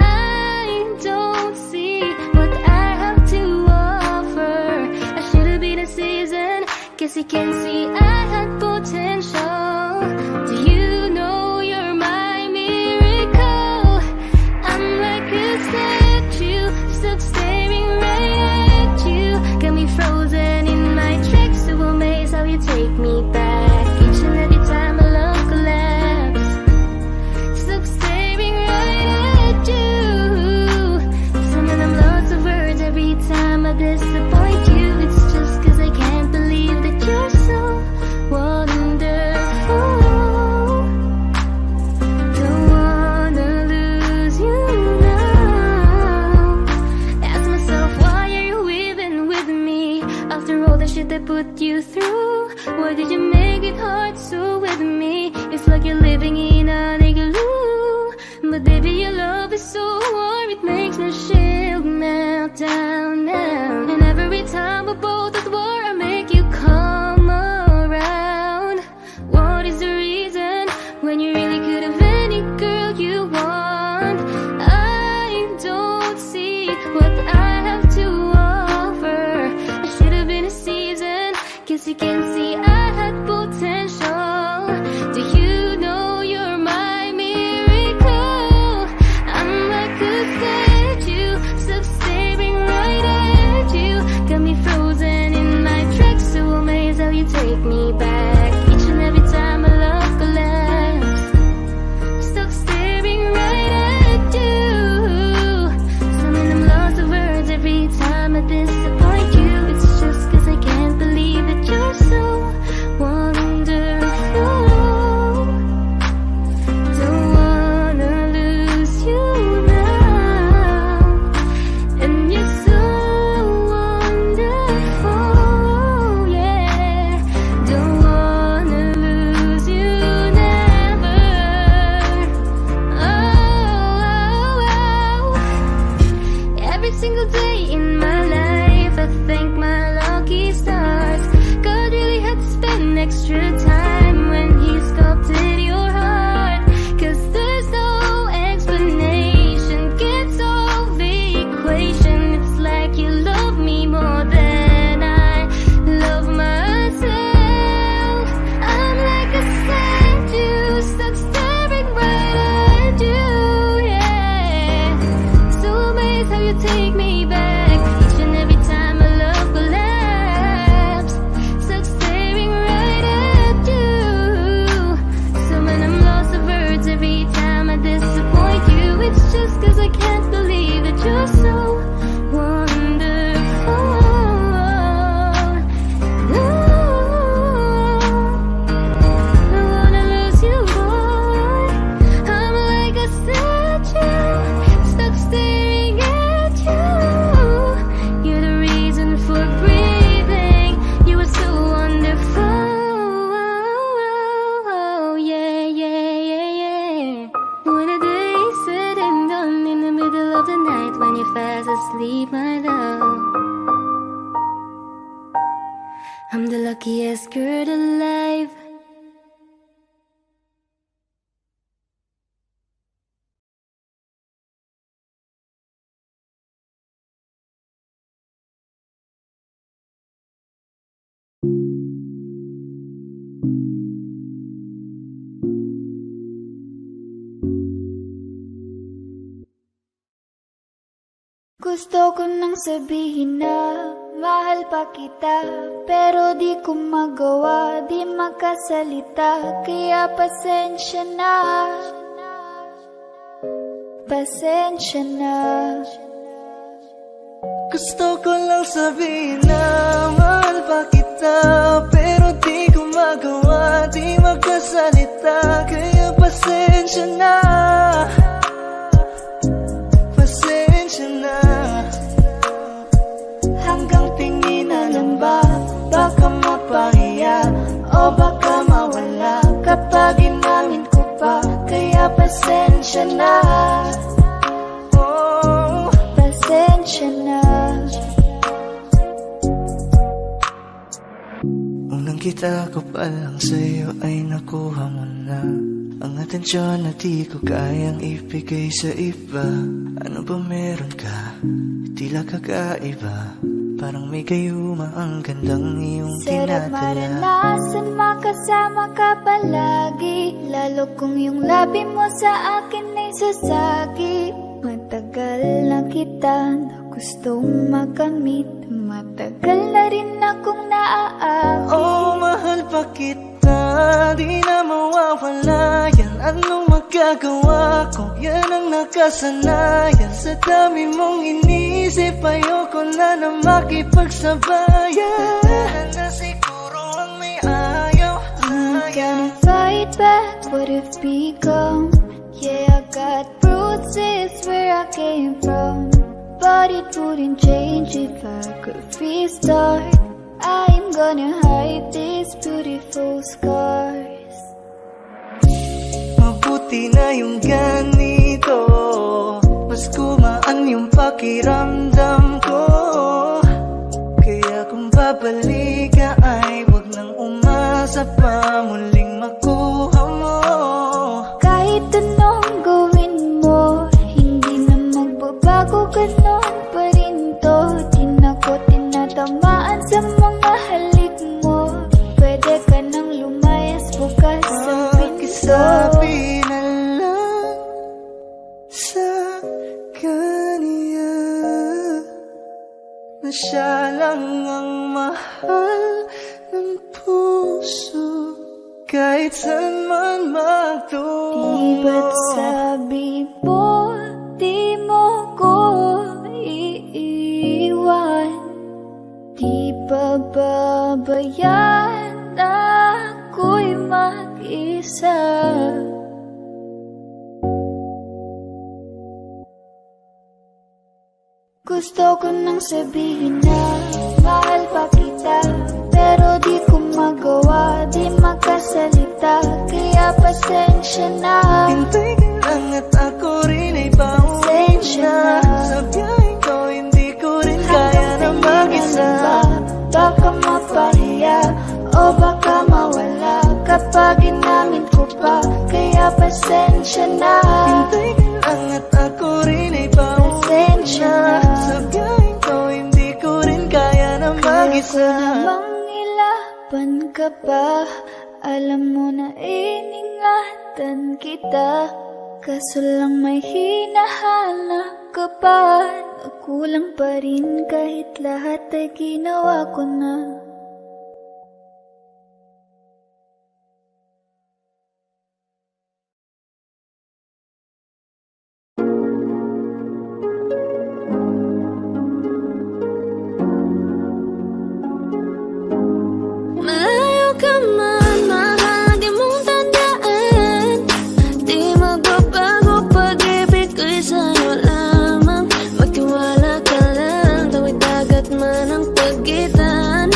Speaker 1: I don't see what I have to offer. I should have been a season, guess you can see I had potential. Do you know you're my miracle? I'm like a statue, stuck staring right at you. Got me frozen in my tracks, so amazed how you take me back. Each and every time my love collapse, stuck staring right at you. Some of them lots of words every time I disappoint you. It's just cause I can't believe that you're so wonderful. Don't wanna lose you now. Ask myself, why are you even with me? After all the shit I put you through, why did you make it hard so with me? It's like you're living in an igloo. But baby, your love is so warm, it makes my shield melt down now. And every time we're both at war, I make you come around. What is the reason when you really could have any girl you want? I don't see what I have to offer. I should have been a season, guess you can see I had potential. Do you know you're my miracle? I'm like a statue, stuck staring right at you. Got me frozen in my tracks, so amazed how you take me back. Each and every time my love collapse, stuck staring right at you. Some of them lost of words every time I disappoint you. It's just cause I can't believe that you're so wonderful. Don't wanna lose you now. And you're so wonderful, yeah. Don't wanna lose you never. Oh. Every single day in my life, I thank my lucky stars. God really had to spend extra time when he sculpted your heart. Cause there's no explanation, can't solve the equation. It's like you love me more than I love myself. I'm like a statue, stuck staring right at you, yeah. So amazed how you take me back. Each and every time my love collapse, stuck staring right at you. Some of them lost of words every time I disappoint you. It's just cause I can't believe that you're so wonderful. Don't wanna lose you, boy. I'm like a statue, stuck staring at you. You're the reason for breathing. You were so wonderful. Yeah. When the day is said and done, in the middle of the night when you're fast asleep, my love, I'm the luckiest girl alive.
Speaker 8: Gusto ko nang sabihin na mahal pa kita, pero di ko magawa, di makasalita. Kaya pasensya na, pasensya na.
Speaker 2: Gusto ko lang sabihin na mahal pa kita, pero di ko magawa, di magkasalita. Kaya pasensya na, pasensya na. Hanggang tingin na lang ba
Speaker 8: kapag inamin ko pa. Kaya pasensya na,
Speaker 2: Oh,
Speaker 8: pasensya na.
Speaker 2: unang kita ko pa lang sa'yo ay nakuha mo na ang atensyon na di ko kayang ibigay sa iba. Ano ba meron ka? Tila kakaiba. Parang may gayuma ang gandang iyong
Speaker 8: Sarap
Speaker 2: tinatala.
Speaker 8: maranasan, makasama ka palagi. Lalo kung yung labi mo sa akin ay sasagi. Matagal na kita na gustong makamit. Matagal na rin akong naaakit.
Speaker 2: Oh, mahal pa kita, di na mawawala yan. Anong magagawa ko? Yan ang nakasanayan. Sa dami mong inisip, ayoko na makipagsabayan. Na siguro ang may ayaw.
Speaker 8: I'm gonna fight back what if become. Yeah, I got bruises where I came from, but it wouldn't change if I could restart. I'm gonna hide these beautiful scars.
Speaker 2: Mabuti na yung ganito, mas gumaan yung pakiramdam ko. Kaya kung babalik ka ay wag nang umasa pa muling makuha mo.
Speaker 8: Kahit anong gawin mo, hindi na magbabago, ganon pa rin to. Di na ko tinatamaan sa mga halik mo. Pwede ka nang lumayas bukas ang pinto.
Speaker 2: Sabi na lang sa kanya na siya lang ang mahal ng puso, kahit saan man magtungo.
Speaker 8: Di ba't sabi mo, di mo ko iiwan? Di ba babayaan ako'y mag-isa? Gusto ko nang sabihin na mahal pa kita, pero di ko magawa, di makasalita. Kaya pasensya na,
Speaker 2: Hintay ka lang at ako rin ay pauwi
Speaker 8: pasensya
Speaker 2: na.
Speaker 8: na.
Speaker 2: Sa biyaheng ko hindi ko rin kaya na mag-isa.
Speaker 8: Baka mapahiya o baka mawala kapag inamin ko pa. Kaya pasensya na,
Speaker 2: Hintay ka lang at ako rin ay pauwi
Speaker 8: pasensya
Speaker 2: na.
Speaker 8: na.
Speaker 2: Sa biyaheng ko hindi ko rin kaya na mag-isa.
Speaker 8: Kaya ko namang ilaban ka pa. Alam mo na iningatan kita, kaso lang may hinahanap ka pa. Nagkulang pa rin kahit lahat ay ginawa ko na.
Speaker 1: Malayo ka man, mahal, di mong tandaan. Di magbabago pag-ibig ko'y sa'yo lamang. Magtiwala ka lang, tawid dagat man ang pagitan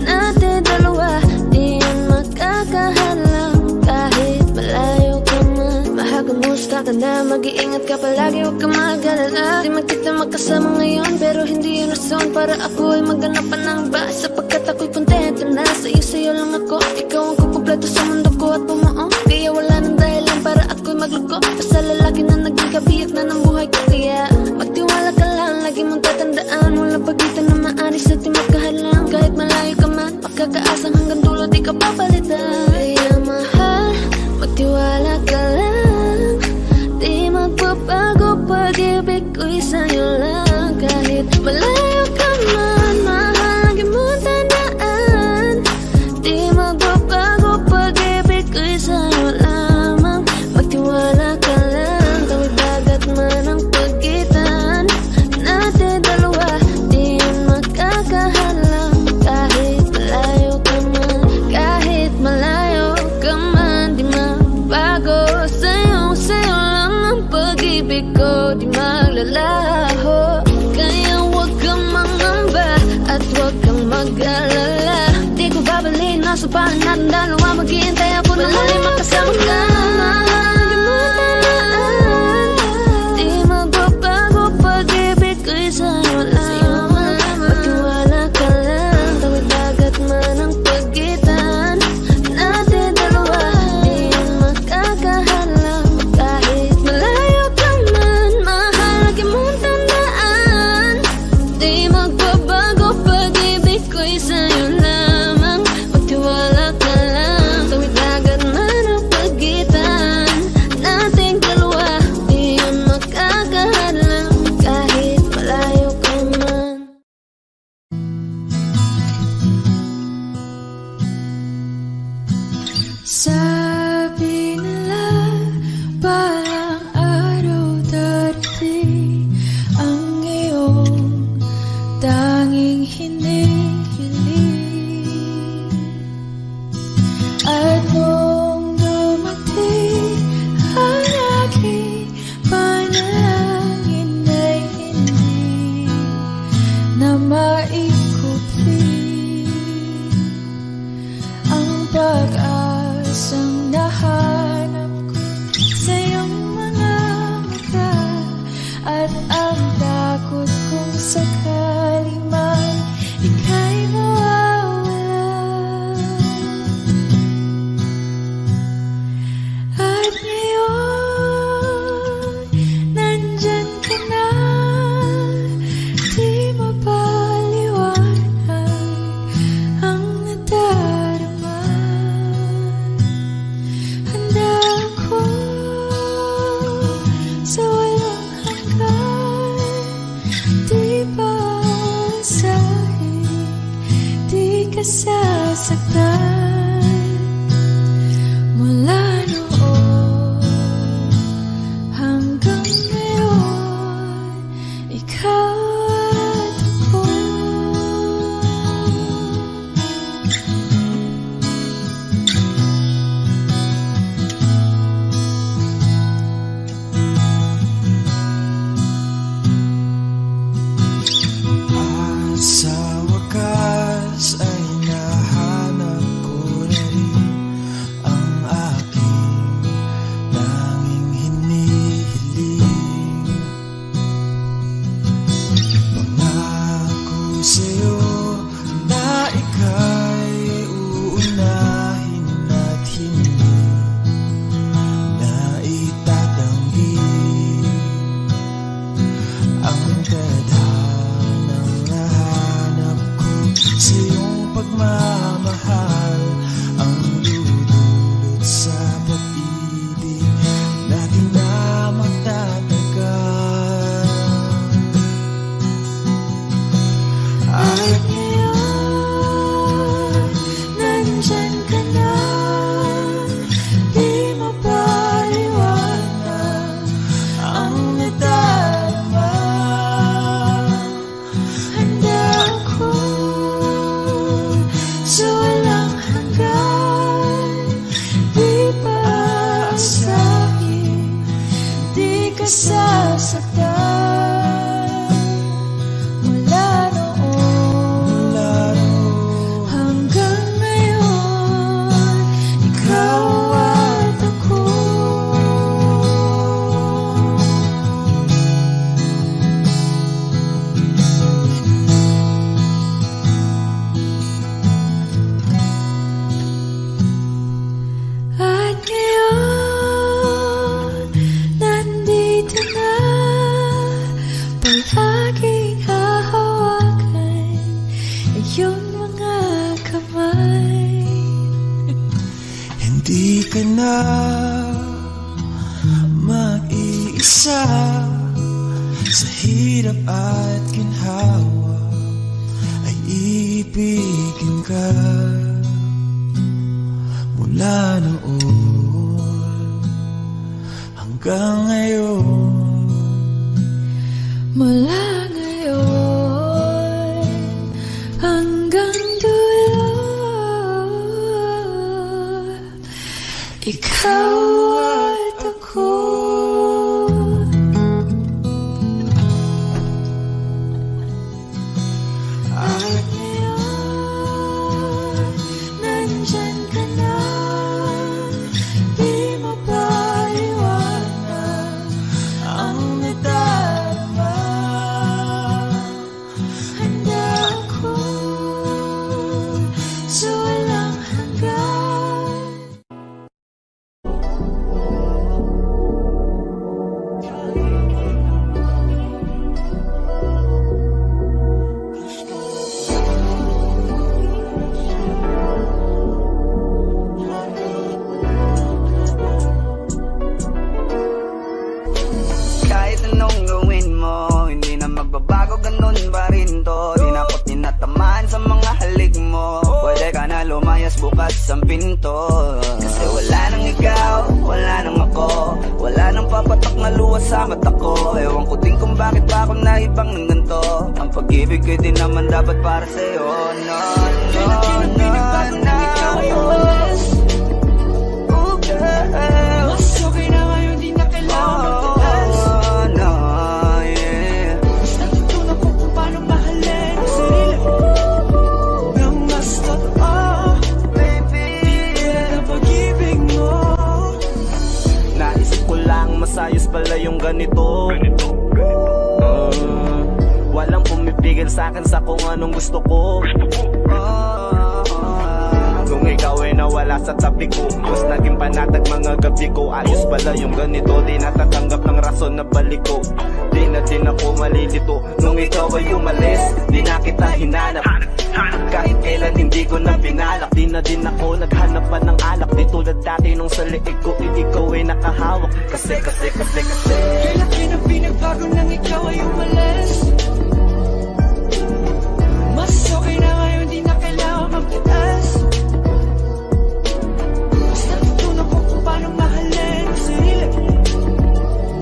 Speaker 1: natin dalawa, di yan makakahalang. Kahit malayo ka man, mahakamusta ka na, mag-iingat ka palagi, huwag ka mag-alala. Di man kita magkasama ngayon, pero hindi yun rason para ako ay maghanap pa ng iba. Sapagkat ako'y kontento na sa'yo lang ako. Ikaw ang kukumpleto sa mundo ko at bumuo. Kaya wala nang dahilan para ako'y magluko. Basta lalaki na naging kabiyak na ng buhay ko. Kaya magtiwala ka lang, lagi mong tatandaan. Walang pagitan na maanis at di magkahalang. Kahit malayo ka man, pagkakaasang hanggang dulo di ka papalitan. Kaya mahal, magtiwala ka lang. Di magbabago pag-ibig ko'y sa'yo lang. Kahit malayo ka man, mahal, lagi mong tandaan. Di magbabago pag-ibig ko'y sa'yo lamang. Magtiwala ka lang, tawid dagat man ang pagitan natin dalawa, di yan makakahalang. Kahit malayo ka sa bahay natin dalawa maghihintay ako na muli makasama ka. Di magbabago pag-ibig ko'y sa'yo lamang. Magtiwala ka lang, tawid dagat man ang pagitan natin dalawa. Di yan magkakahalang kahit malayo ka man. Mahal, lagi mong tandaan, di magbabago pag-ibig ko'y sa'yo lamang. Magtiwala ka lang, tawid dagat man ang pagitan nating dalawa. Di yan magkakahalang kahit malayo ka man.
Speaker 8: Sabi nila parang araw darating ang iyong tanging hinihiling. At nung dumating ang aking panalangin ay hindi na maikupin ang pag-asang nahanap ko sa iyong mga mata. At ang takot kong sakali man ika'y mawawala. At ngayon, nandyan ka na, di mapaliwanag ang nadarama. Handa ako sa walang hanggan, di paasahin, di ka sasaktan. Mula noon hanggang ngayon, ikaw at ako.
Speaker 7: At sa wakas ay nahanap ko na rin ang aking tanging hinihiling. Pangako sa'yo na ika'y uunahin at hindi na itatanggi ang tadhanang nahanap ko sa iyong pagmamahal, ang dudulot sa pag-ibig natin na magtatagal.
Speaker 8: At ngayon, nandyan ka na, di mapaliwanag ang nadarama. Handa ako sa walang hanggan, di paasahin, di ka sasaktan. Mula noon hanggang ngayon, ikaw at ako. At ngayon, nandito na, palaging hahawakan iyong mga kamay.
Speaker 7: Hindi ka na mag-iisa sa hirap at ginhawa, ay ibigin ka. Mula noon hanggang ngayon,
Speaker 8: Mula ngayon hanggang dulo, ikaw at ako. At ngayon,
Speaker 2: bukas ang pinto. Kasi wala nang ikaw, wala nang ako, wala nang papatak na luha sa mata ko. Ewan ko din kung bakit pa ako naibang ng ganito. Ang pag-ibig ko din naman dapat para sa'yo. No, no, no, no.
Speaker 7: Ikaw ay umalis.
Speaker 2: Oh, girl.
Speaker 7: Mas okay na ngayon, di na kailangan magtaas.
Speaker 2: Oh, no, yeah.
Speaker 7: Mas natutunan ko kung paano mahalin ang sarili nang mas totoo.
Speaker 2: Baby,
Speaker 7: Tulad ng pag-ibig mo.
Speaker 2: naisip ko lang masayos pala yung ganito. Walang pumipigil sa'kin sa kung anong gusto ko. Kung ikaw ay nawala sa tabi ko, mas naging panatag mga gabi ko. Ayos pala yung ganito, di natatanggap ng rason na balik ko. Di na din ako malilito nung ikaw ay umalis. Di na kita hinanap, kahit kailan hindi ko na pinalak. Di na din ako naghanap pa ng alak. Di tulad dati nung sa liig ko, ikaw ay nakahawak. Kasi
Speaker 7: Kailan na pinagbago nang ikaw ay umalis. Mas okay na ngayon, di na kailangan magtaas. Mas natutunan ko kung paano mahalin ang sarili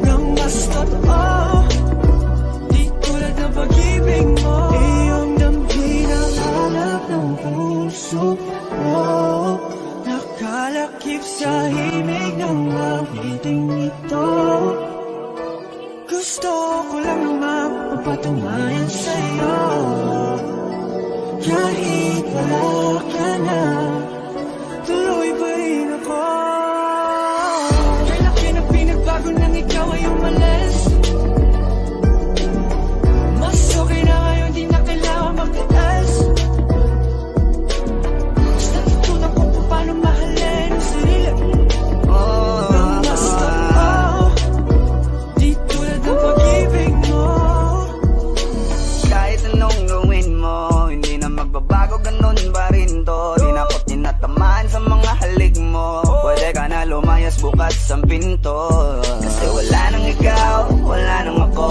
Speaker 7: nang mas totoo. Di tulad ng pag-ibig mo. Iyong damhin ang hanap ng puso ko. Nakalakip sa himig ng awiting ito. Gusto ko lang naman mapatunayan sa'yo. Kahit wala ka na, tuloy pa rin ako. Kailan na pinagbago nang ikaw ay umalis. Mas okay na ngayon, di na kailangan magtaas. Mas natutunan ko kung paano mahalin ang sarili nang mas totoo. Di tulad ng pag-ibig mo.
Speaker 2: kahit anong gawin mo, hindi na magbabago, ganun pa rin to. Di na ako tinatamaan sa mga halik mo. Pwede ka na lumayas bukas ang pinto. Kasi wala nang ikaw, wala nang ako,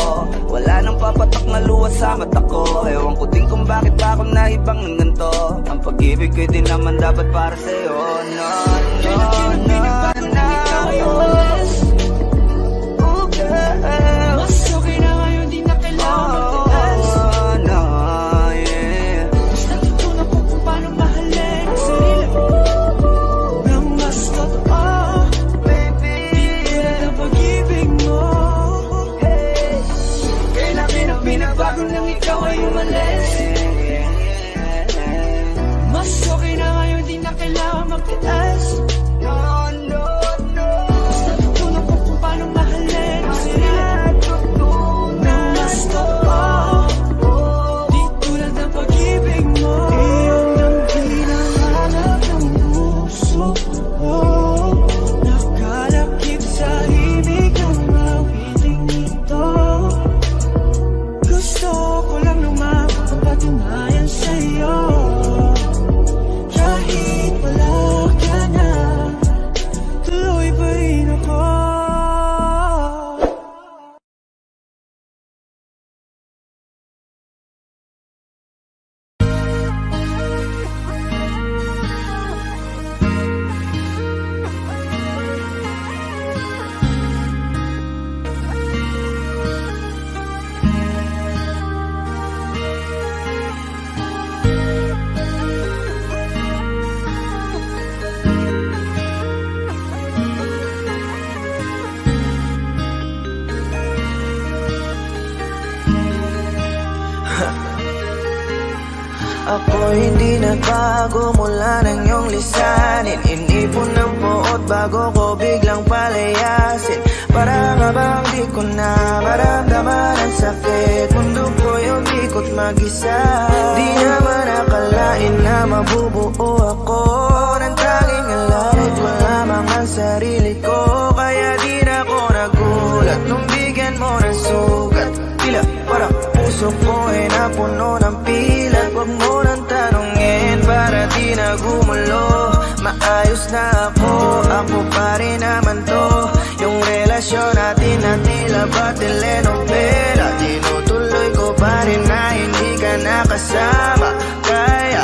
Speaker 2: wala nang papatak na luha sa mata ko. Ewan ko din kung bakit pa ako naibang ng ganito. Ang pag-ibig ko din naman dapat para sa'yo. No, no, no, no.
Speaker 7: Ikaw ay umalis.
Speaker 2: Oh, girl.
Speaker 7: Mas okay na ngayon, di na kailangan magtaas.
Speaker 2: Oh, no, yeah.
Speaker 7: Mas natutunan ko kung paano mahalin ang sarili nang mas totoo.
Speaker 2: Baby,
Speaker 7: Tulad ng pag-ibig mo. Kailan na pinagbago nang ikaw ay umalis. Mas okay na ngayon, di na kailangan magtaas.
Speaker 2: no, no, no.
Speaker 7: Mas natutunan ko kung paano mahalin ang sarili nang mas totoo. Di tulad ng pag-ibig mo. Iyong damhin ang hanap ng puso ko. Nakalakip sa himig ng awiting ito. Gusto ko lang naman mapatunayan sa'yo. Kahit wala ka na, tuloy pa rin ako.
Speaker 2: Ako hindi nagbago mula ng iyong lisanin. Inipon ng buot bago ko biglang palayasin. Para nga bang di ko na maramdaman ang sakit. Mundo ko yung ikot mag-isa. Di naman akalain na mabubuo ako ng tanging alawit. Wala mang ang sarili ko, kaya di na ako nagulat nung bigyan mo ng sugat. Tila parang puso ko ay napuno ng pilat. Huwag mo nang tanongin para di na gumulo. Maayos na ako pa rin naman to. Yung relasyon natin na tila ba telenovela. Tinutuloy ko pa rin na hindi ka nakasama. Kaya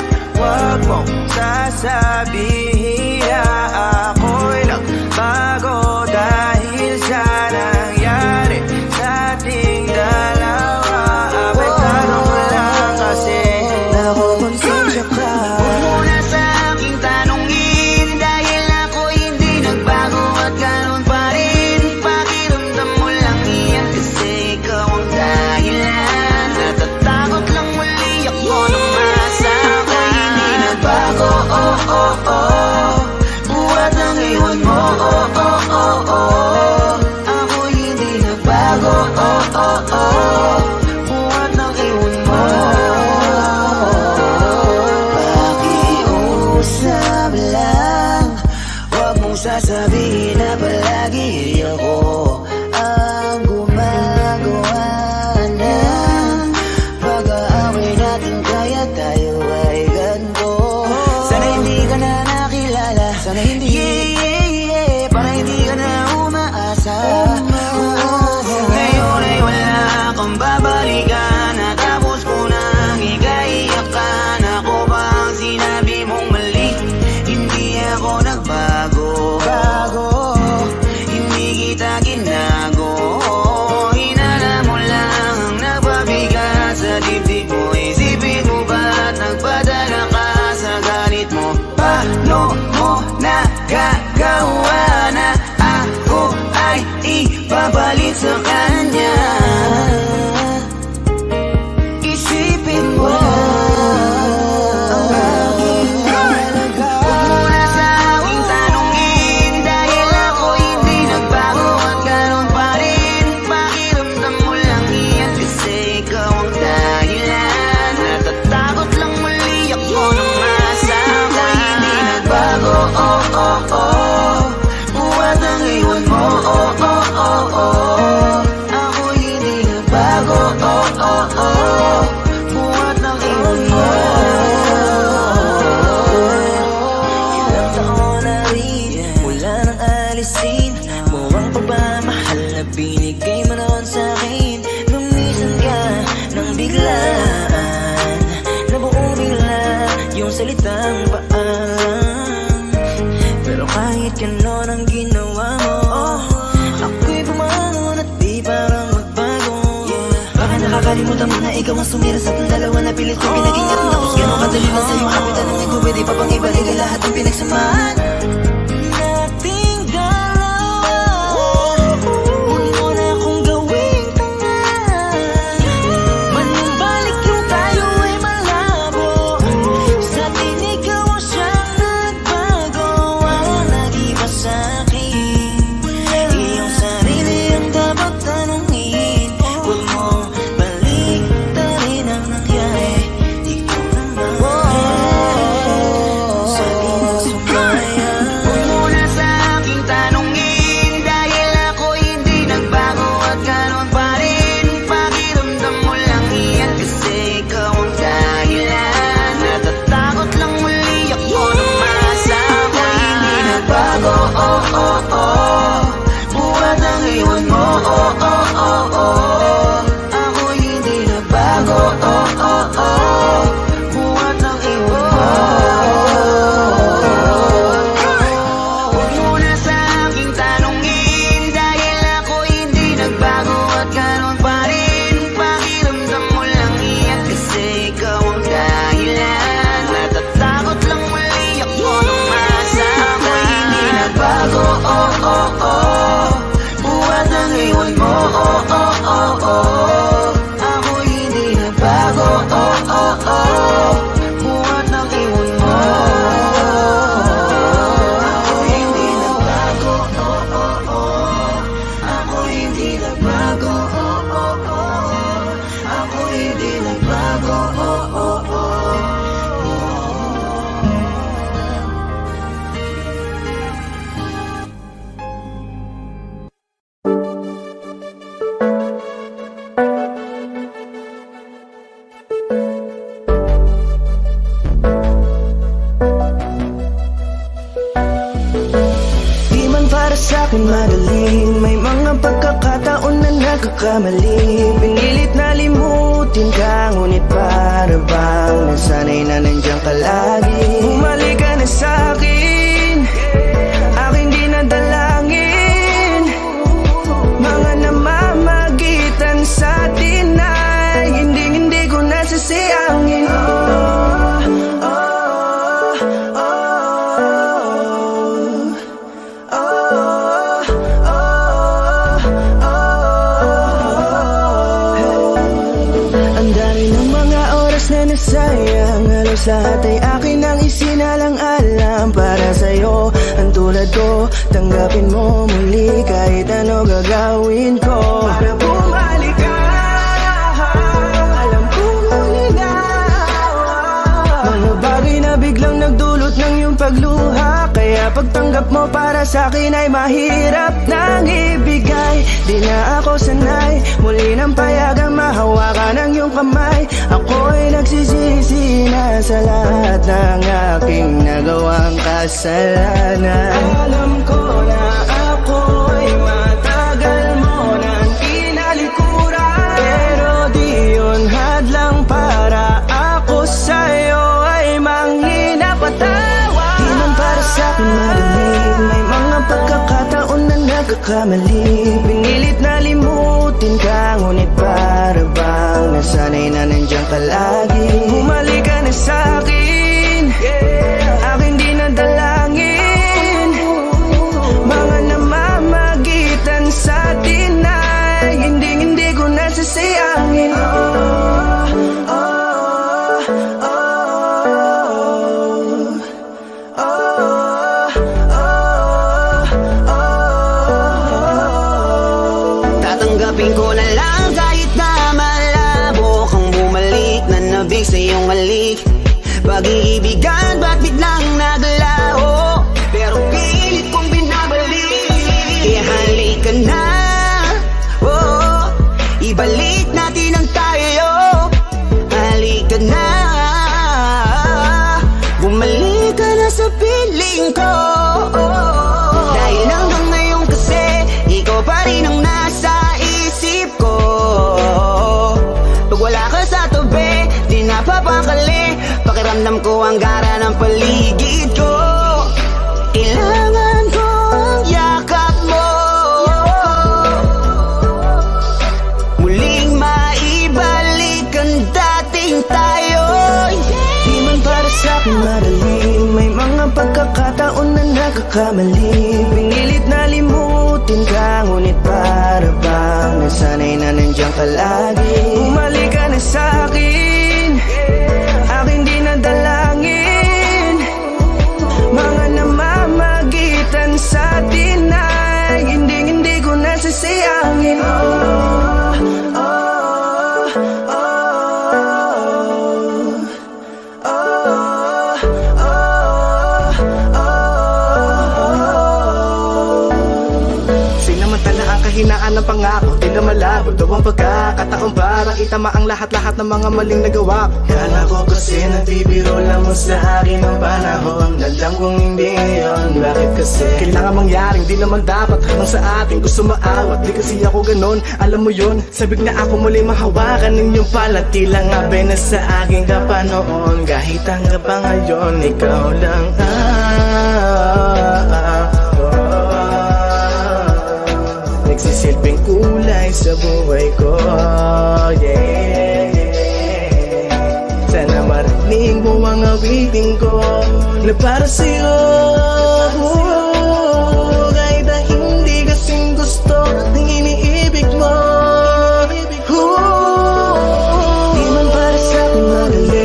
Speaker 2: sasabihin na palagi ako ang gumagawa na pag-aaway natin kaya tayo ay ganito. Sana hindi ka na nakilala, sana hindi para hindi ka na umaasa. Ngayon ay wala kang babalikan, natapos ko nang ikaiyakan. Ako ba ang sinabi mong mali? Hindi ako nagbago, hindi kita ginago. Hinala mo lang ang nagpabigat sa dibdib mo. Isipin mo ba't nagpadala ka sa galit mo? Paano mo nagagawa na ako ay ipapalit sa kanya? Isipin mo ang aking halaga. Huwag mo na sa aking tanungin, dahil ako hindi nagbago at ganun pa rin. Pakiramdam mo lang iyan kasi ikaw ang dahilan. Natatakot lang muli ako nung masa ko hindi nagbago. Buhat ang iwan mo. Ako hindi nagbago. Buhat ang iwan mo. Ilang taon na rin mula nang alisin mo ang pagmamahal na binigay mo noon sa'kin. Lumisan ka nang biglaan, nabuo bigla yung salitang paalam. Pero kahit ganon ang ginawa mo, ako'y bumangon at di parang magbago. Baka nakakalimutan mo na ikaw ang sumira sa ating dalawa na pilit ko pinag-ingatan. Tapos ganon kadali na sa'yo ako tanongin ko, pwede pa bang ibalik lahat ng pinagsamahan nating dalawa? Huwag mo na akong gawing tanga, manumbalik yung tayo ay malabo. Sa atin ikaw ang siyang nagbago, walang nag-iba sa'kin. Iyong sarili ang dapat tanungin, huwag mo baliktarin ang nangyari. Ikaw naman sa atin sumaya. Huwag mo na sa aking tanungin, dahil ako hindi nagbago at ganun pa rin. Pakiramdam mo lang iyan kasi ikaw ang dahilan. Natatakot lang muli ako nung masa ko hindi nagbago. Buhat ang iwan mo. Ako hindi nagbago. Buhat ang iwan mo. Huwag mo na sa aking tanungin, dahil ako hindi nagbago at ganun pa rin. Pakiramdam mo lang iyan kasi ikaw ang dahilan. Natatakot lang muli ako nung masa ko hindi nagbago. Buhat ang iwan mo. Ako hindi nagbago. Buhat ang iwan mo. Ako hindi nagbago. Ako hindi nagbago. Ako hindi nagbago. Di man para sa'kin magaling, may mga pagkakataon na nagkakamali. Pinilit na limutin ka, ngunit para bang nasanay na nandiyan ka lagi. Bumalik ka na sa'kin, aking dinadalangin. Mga namamagitan sa'tin ay hindi ko nasasayangin. Ang dami ng mga oras na nasayang, halos lahat ay akin ang isinalang-alam para sa'yo. Ang tulad ko, tanggapin mo muli kahit ano gagawin ko para bumalik ka. Alam kong huli na mga bagay na biglang nagdulot ng iyong pagluha, kaya pagtanggap mo para sa akin ay mahirap nang ibigay. Di na ako sanay, muli nang payagang mahawakan ang iyong kamay. Ako'y nagsisisi na sa lahat ng aking nagawang kasalanan. Alam ko na ako'y matagal mo nang tinalikuran, pero di yun hadlang para ako sa'yo ay manginapatawa. Di man para sa'kin marinig, may mga pagkakataon na nagkakamali. Pinilit na limutin ka, ngunit para bang nasanay na nandiyan ka lagi. Bumalik ka na sa'kin, aking di nadalangin. Mga namamagitan sa atin ay hindi ko nasasayangin.
Speaker 10: Tatanggapin ko na lang kahit na malabo kang bumalik na nabig sa iyong halik. Pag-iibigan ba't biglang naglaho, pero pilit kong binabalik. Kaya halika na, oh, ibalik natin ang tayo. Halika na, bumalik ka na sa piling ko. Dahil hanggang ngayon kasi ikaw pa rin ang nasa isip ko. Pag wala ka sa tabi, di napapakali. Pakiramdam ko ang gara ng paligid ko. Kailangan ko ang yakap mo, muling maibalik ang dating tayo.
Speaker 2: Di man para sa'kin madali, may mga pagkakataon na nagkakamali. Pinilit na limutin ka, ngunit para bang nasanay na nandiyan ka lagi. Bumalik ka na sa'kin, aking di nadalangin. Mga namamagitan sa atin ay hindi ko nasasayangin. Sinamantala ang kahinaan ng pangako, di na malabo daw ang pagkakataon para itama ang lahat-lahat ng mga maling nagawa. Kala ko kasi nabibiro lang mo sa akin ang panahon. Alam kong hindi yun, bakit kasi kailangan mangyaring di naman dapat hanggang sa atin gusto maawat. Di kasi ako ganon, alam mo yun. Sabik na ako muli mahawakan ninyong palat. Tila nga na sa aking kapanoon. Kahit hanggang pa ngayon, ikaw lang nagsisilbing kulay sa buhay ko, yeah. Sana marinig mo ang awitin ko na para sa'yo, kahit na hindi kasing gusto ng iniibig mo. Di man para sa'kin madali,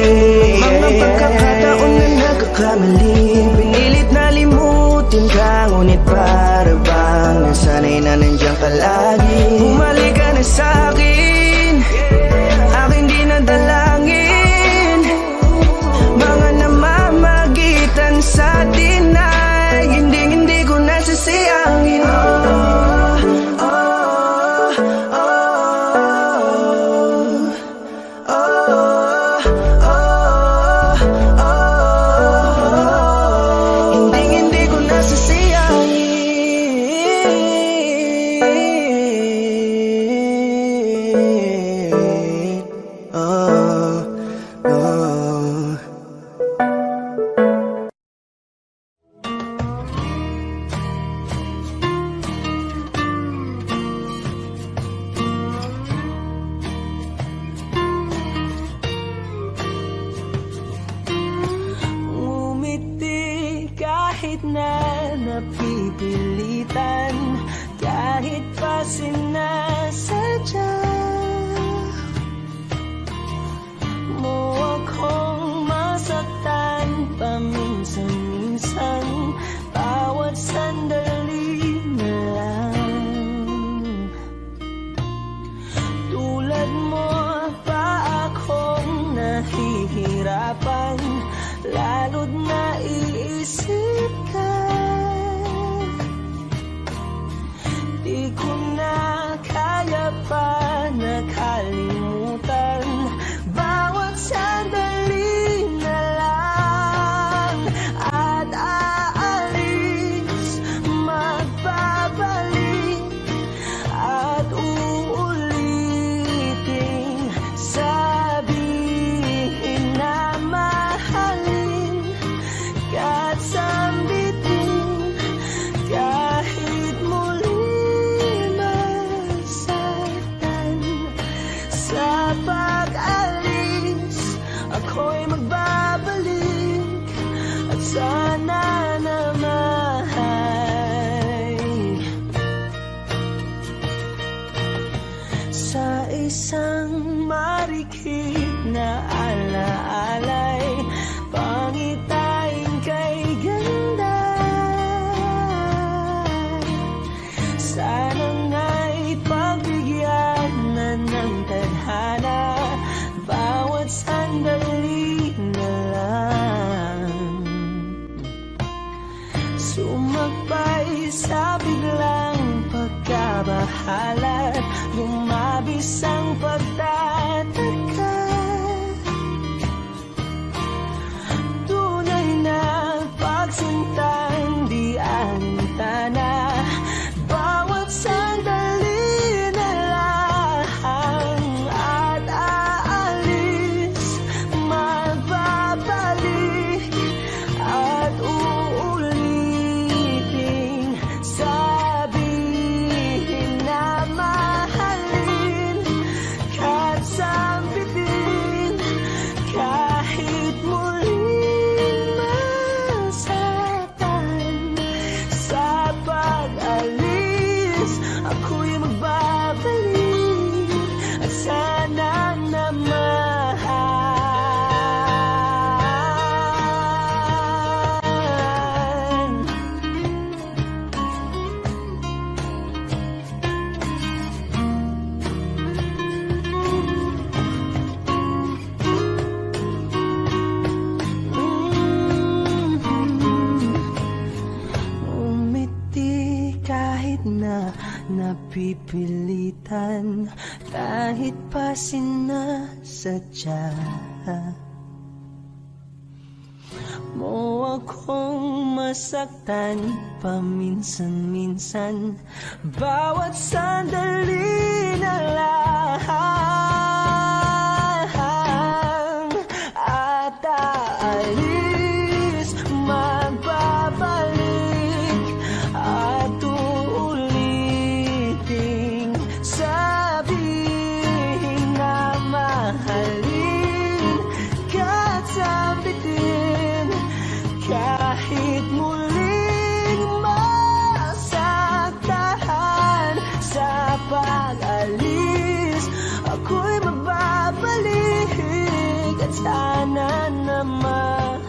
Speaker 2: mga pagkakataon na nagkakamali. Pinilit na limutin ka, ngunit para bang nasanay na nandiyan ka lagi. Bumalik ka na sa'kin, aking di nadalangin. Mga namamagitan sa atin ay hindi ko nasasayangin. Hindi ko nasasayangin. Ngumiti kahit na napipilitan, kahit pa sinasadya mo akong masaktan paminsan-minsan. Bawat sandali na lang, tulad mo pa akong nahihirapan, lalo't naiisip sana naman sa isang marikit na alaalay, pangitain kay ganda. Sana nga'y pagbigyan na ng tadhana, bawat sandali na lang. Sumakbay sa biglang pagkabahala, lumabis ang pagtataka. Tunay na pagsintan, di antana, bawat sandali na lang. At aalis, magbabalik, at uulitin, sabihin na mahalin, kahit sambitin, kahit muling masaktan. Sa pag-alis, ako'y magbabalik, at sana naman umiti kahit na napipilitan, kahit pa sinasadya mo akong masaktan paminsan-minsan, bawat sandali na lang. At aalis, magbabalik, at uulitin, sabihin na mahalin, kahit sambitin, kahit muling masaktan. Sa pag-alis, ako'y magbabalik, at sana naman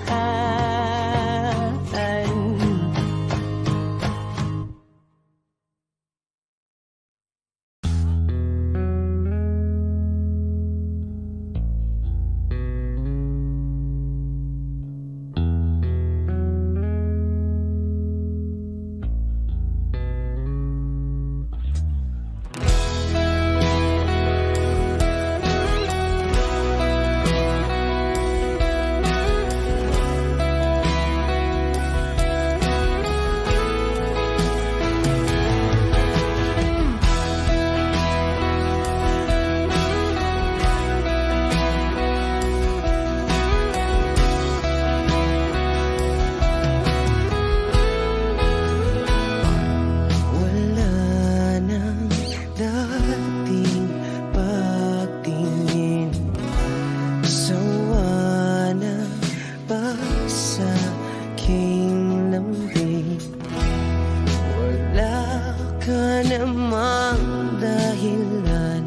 Speaker 2: namang dahilan,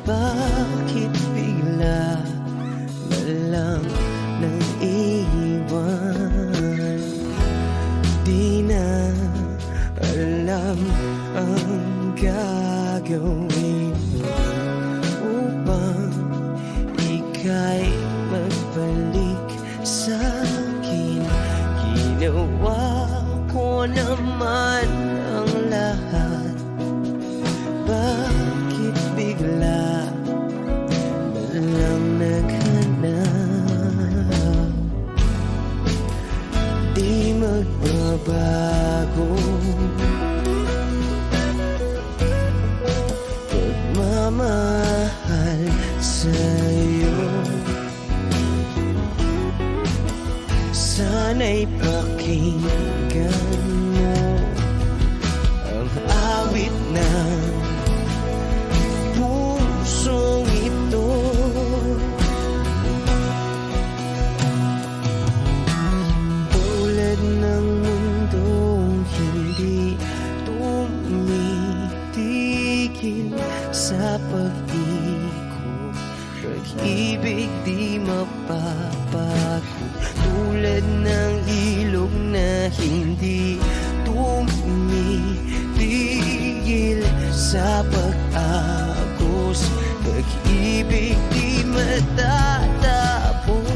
Speaker 2: bakit bigla na lang nang iwan? Di na alam ang gagawin upang ika'y magbalik sa akin. Ginawa ko naman ang lahat, bakit bigla na lang naghanap? Di magbabago pagmamahal sa'yo. Sana'y pakinggan mo ang awit ng pusong ito. tulad ng ilog na hindi tumitigil sa pag-agos, pag-ibig di matatapos.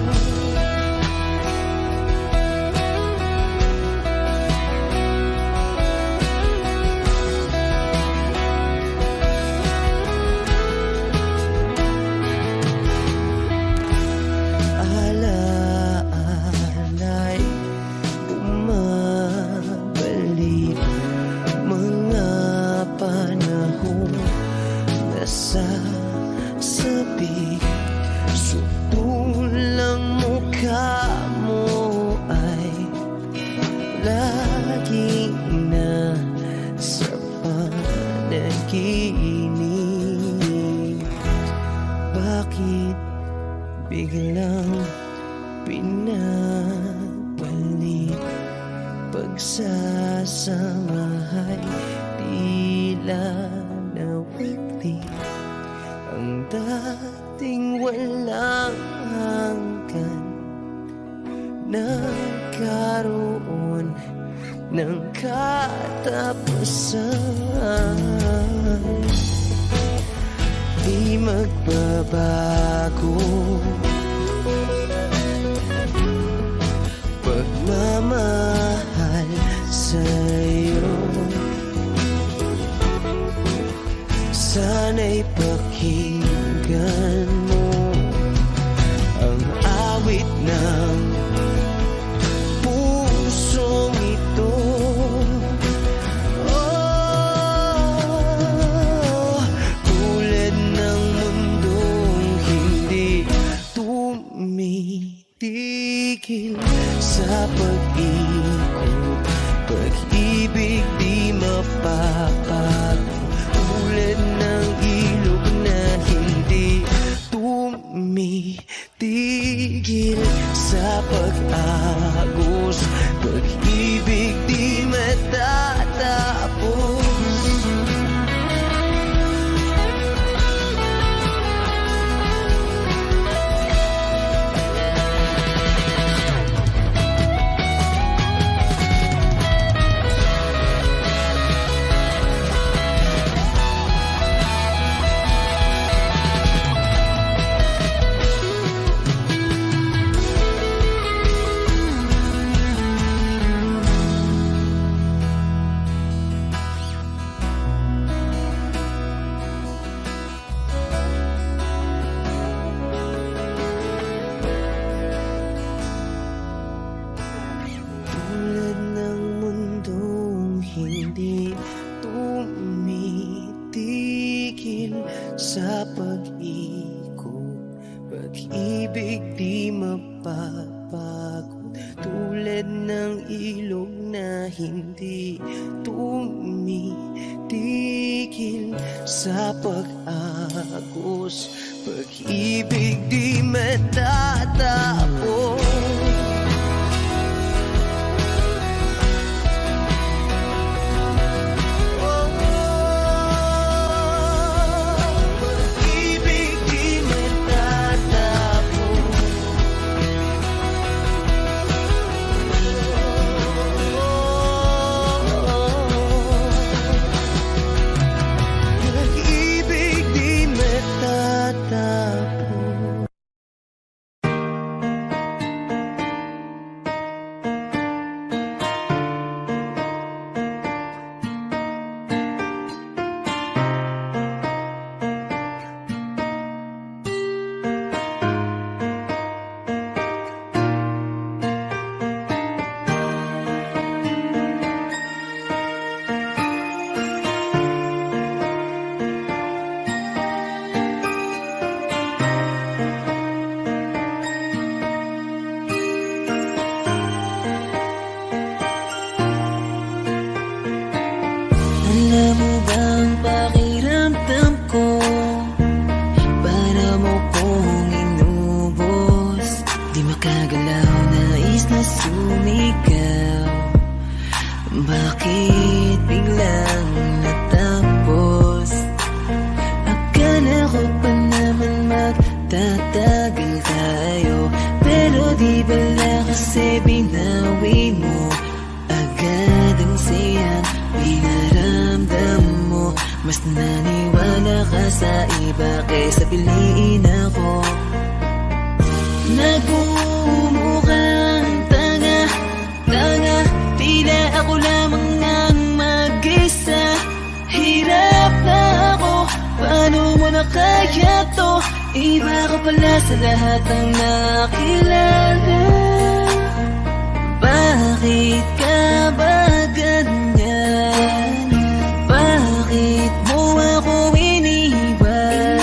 Speaker 2: Alaala'y bumabalik, mga panahon nasasabi. Sutulang mukha mo ay laging nasa panaginip. Bakit biglang pinabalik? Pagsasamahay tila nawagli, ang dating walang hanggan nagkaroon ng katapusan. Di magbabago pagmamahal sa'yo. Sana'y pakinggan mo ang awit ng pusong ito. Oh, tulad ng mundong hindi tumitigil sa pag-ikot, pag-ibig di mapapago. Tulad ng ilog na hindi tumitigil sa pag-agos, pag-ibig di matatapos. Tulad ng mundong hindi tumitigil sa pag-ikot, pag-ibig di mapapagod. Tulad ng ilog na hindi tumitigil sa pag-agos, pag-ibig di matatapos. Alam mo bang pakiramdam ko para mo kong inubos? Di makagalaw, nais na sumigaw. Bakit biglang natapos? Akala ko pa naman magtatagal tayo, pero di bala kasi
Speaker 1: Iba ka pala sa lahat ng nakilala. Bakit ka ba ganyan? Bakit mo ako iniwan?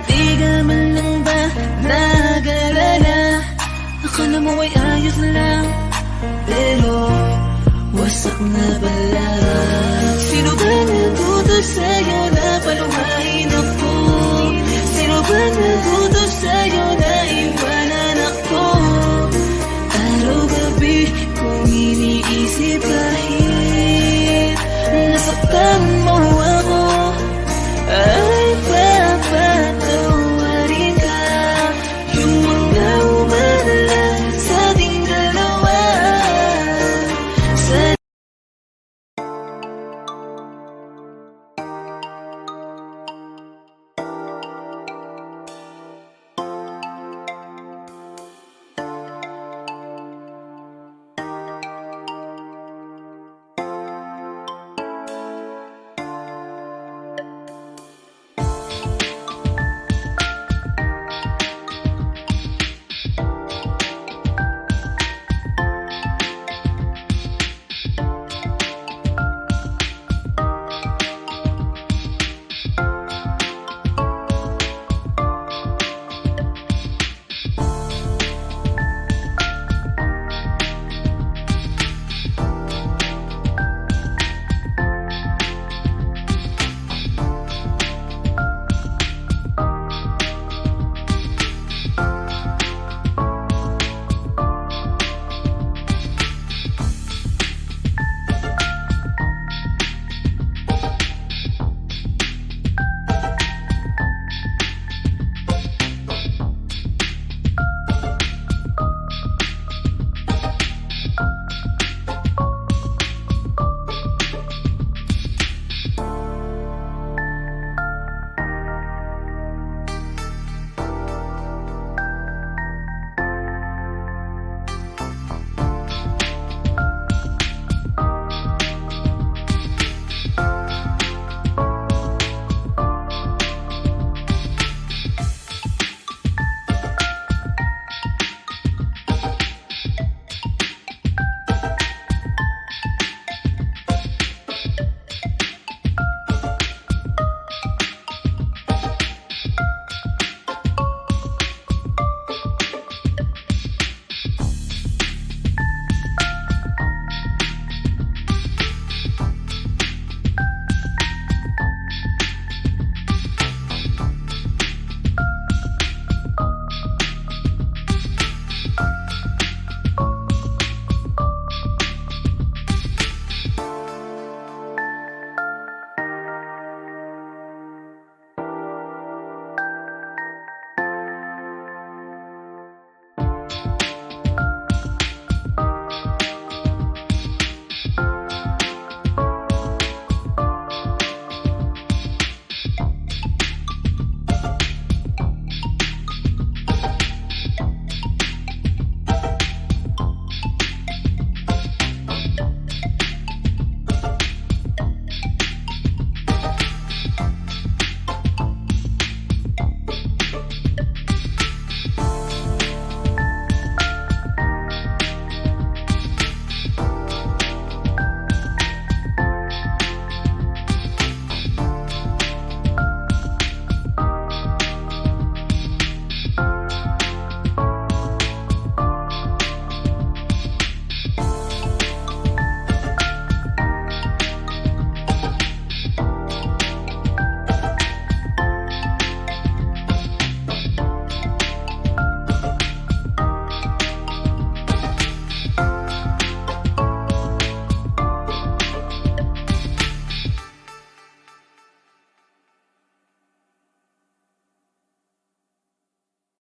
Speaker 1: Di ka man lang ba nag-alala? Akala mo ay ayos lang, pero wasak na pala. Sino ba nagutos sa'yo na paluhain ako? Sino ba nagutos sa'yo